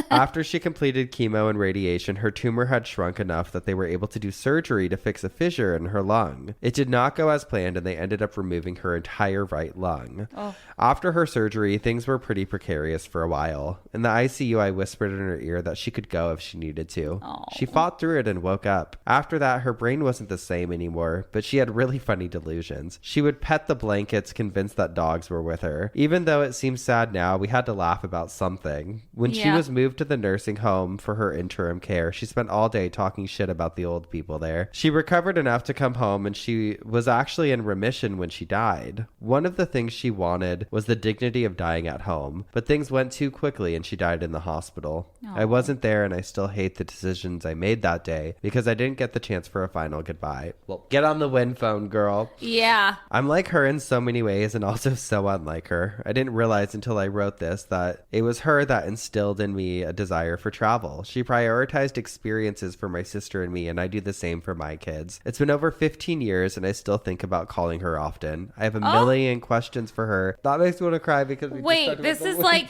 After she completed chemo and radiation, her tumor had shrunk enough that they were able to do surgery to fix a fissure in her lung. It did not go as planned, and they ended up removing her entire right lung. Oh. After her surgery, things were pretty precarious for a while. In the ICU, I whispered in her ear that she could go if she needed to. Oh. She fought through it and woke up. After that, her brain wasn't the same anymore, but she had really funny delusions. She would pet the blankets, convinced that dogs were with her. Even though it seems sad now, we had to laugh about something. When she was moved to the nursing home for her interim care, she spent all day talking shit about the old people there. She recovered enough to come home, and she was actually in remission when she died. One of the things she wanted was the dignity of dying dying at home. But things went too quickly and she died in the hospital. Aw. I wasn't there and I still hate the decisions I made that day because I didn't get the chance for a final goodbye. Well, get on the win phone, girl. Yeah. I'm like her in so many ways and also so unlike her. I didn't realize until I wrote this that it was her that instilled in me a desire for travel. She prioritized experiences for my sister and me, and I do the same for my kids. It's been over 15 years and I still think about calling her often. I have a million questions for her. That makes me want to cry because we Wait, this is like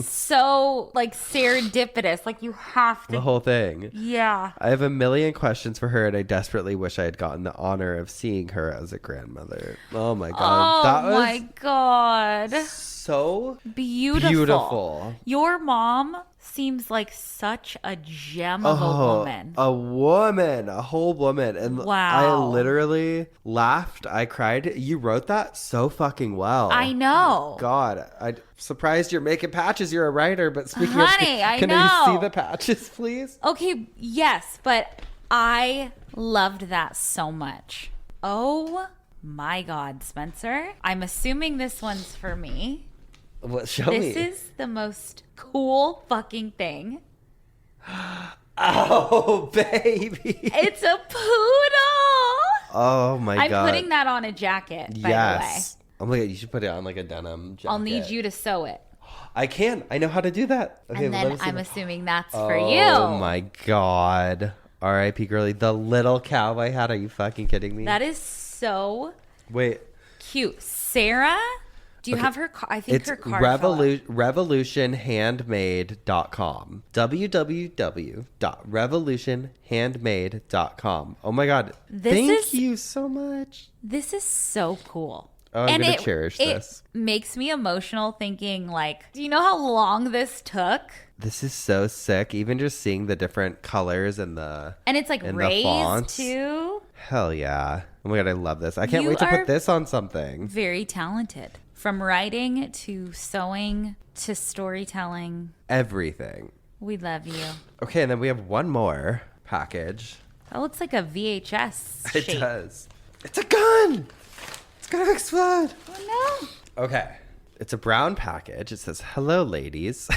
so like serendipitous. Like you have to. the whole thing. Yeah. I have a million questions for her and I desperately wish I had gotten the honor of seeing her as a grandmother. Oh my God. Oh That was my God. so Beautiful. Your mom seems like such a gem of a woman. A woman, a whole woman. And Wow. I literally laughed. I cried. You wrote that so fucking well. I know. God, I'm surprised you're making patches. You're a writer, but speaking Honey, of, I can know. I see the patches, please? Okay, yes, but I loved that so much. Oh my God, Spencer. I'm assuming this one's for me. Well, show me. This is the most cool fucking thing. Oh, baby. It's a poodle. Oh my God. I'm putting that on a jacket, by the way. Oh my God, you should put it on like a denim jacket. I'll need you to sew it. I can. I know how to do that. Okay, And let me then see I'm the- assuming that's for you. Oh my God. R.I.P. girly. The little cowboy hat. Are you fucking kidding me? That is so Wait. cute. Sarah, do you have her? I think It's her card. fell out. revolutionhandmade.com. www.revolutionhandmade.com. Oh my God. Thank you so much. This is so cool. Oh, I'm going to cherish this. It makes me emotional thinking, like, do you know how long this took? This is so sick. Even just seeing the different colors and the... And it's like and the raised fonts. too. Hell yeah. Oh my God, I love this. I can't You wait to are put this on something. Very talented. From writing to sewing to storytelling. Everything. We love you. Okay, and then we have one more package. That looks like a VHS shape. It does. It's a gun! It's gonna explode! Oh no. Okay. It's a brown package. It says, "Hello, ladies."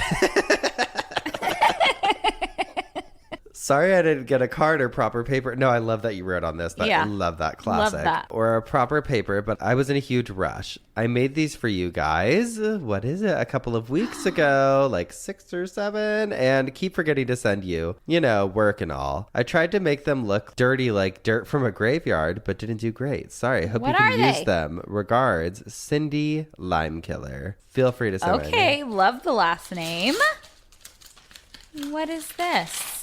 Sorry I didn't get a card or proper paper. No, I love that you wrote on this. Yeah. I love that classic. Love that. Or a proper paper, but I was in a huge rush. I made these for you guys. What is it? A couple of weeks ago, like 6 or 7, and keep forgetting to send you, work and all. I tried to make them look dirty like dirt from a graveyard, but didn't do great. Sorry. Hope What you can are use they? them. Regards, Cindy Limekiller. Feel free to send Okay, love the last name. What is this?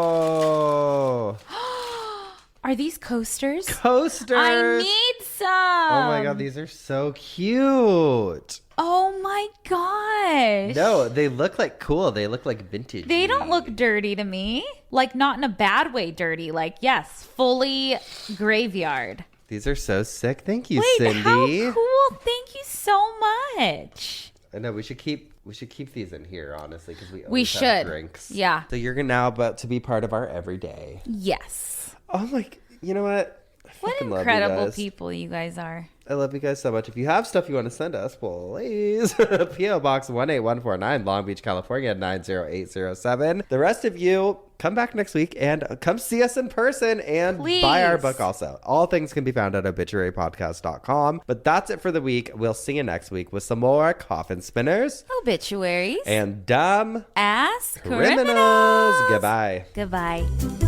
Oh, Are these coasters? coasters. I need some. Oh my God, these are so cute. Oh my gosh. No, they look like cool. They look like vintage. They don't look dirty to me. Like, not in a bad way dirty. Like, yes, fully graveyard. These are so sick. Thank you, Wait, Cindy. how cool. Thank you so much. I know we should keep these in here, honestly, because we We always should. have drinks. Yeah. So you're now about to be part of our everyday. Yes. Oh my, you know what? I What fucking love you incredible guys. people you guys are. I love you guys so much. If you have stuff you want to send us, please. P.O. Box 18149, Long Beach, California, 90807. The rest of you, come back next week and come see us in person and buy our Please. book also. All things can be found at obituarypodcast.com. But that's it for the week. We'll see you next week with some more coffin spinners Obituaries. and dumb Ass criminals. criminals. Goodbye. Goodbye.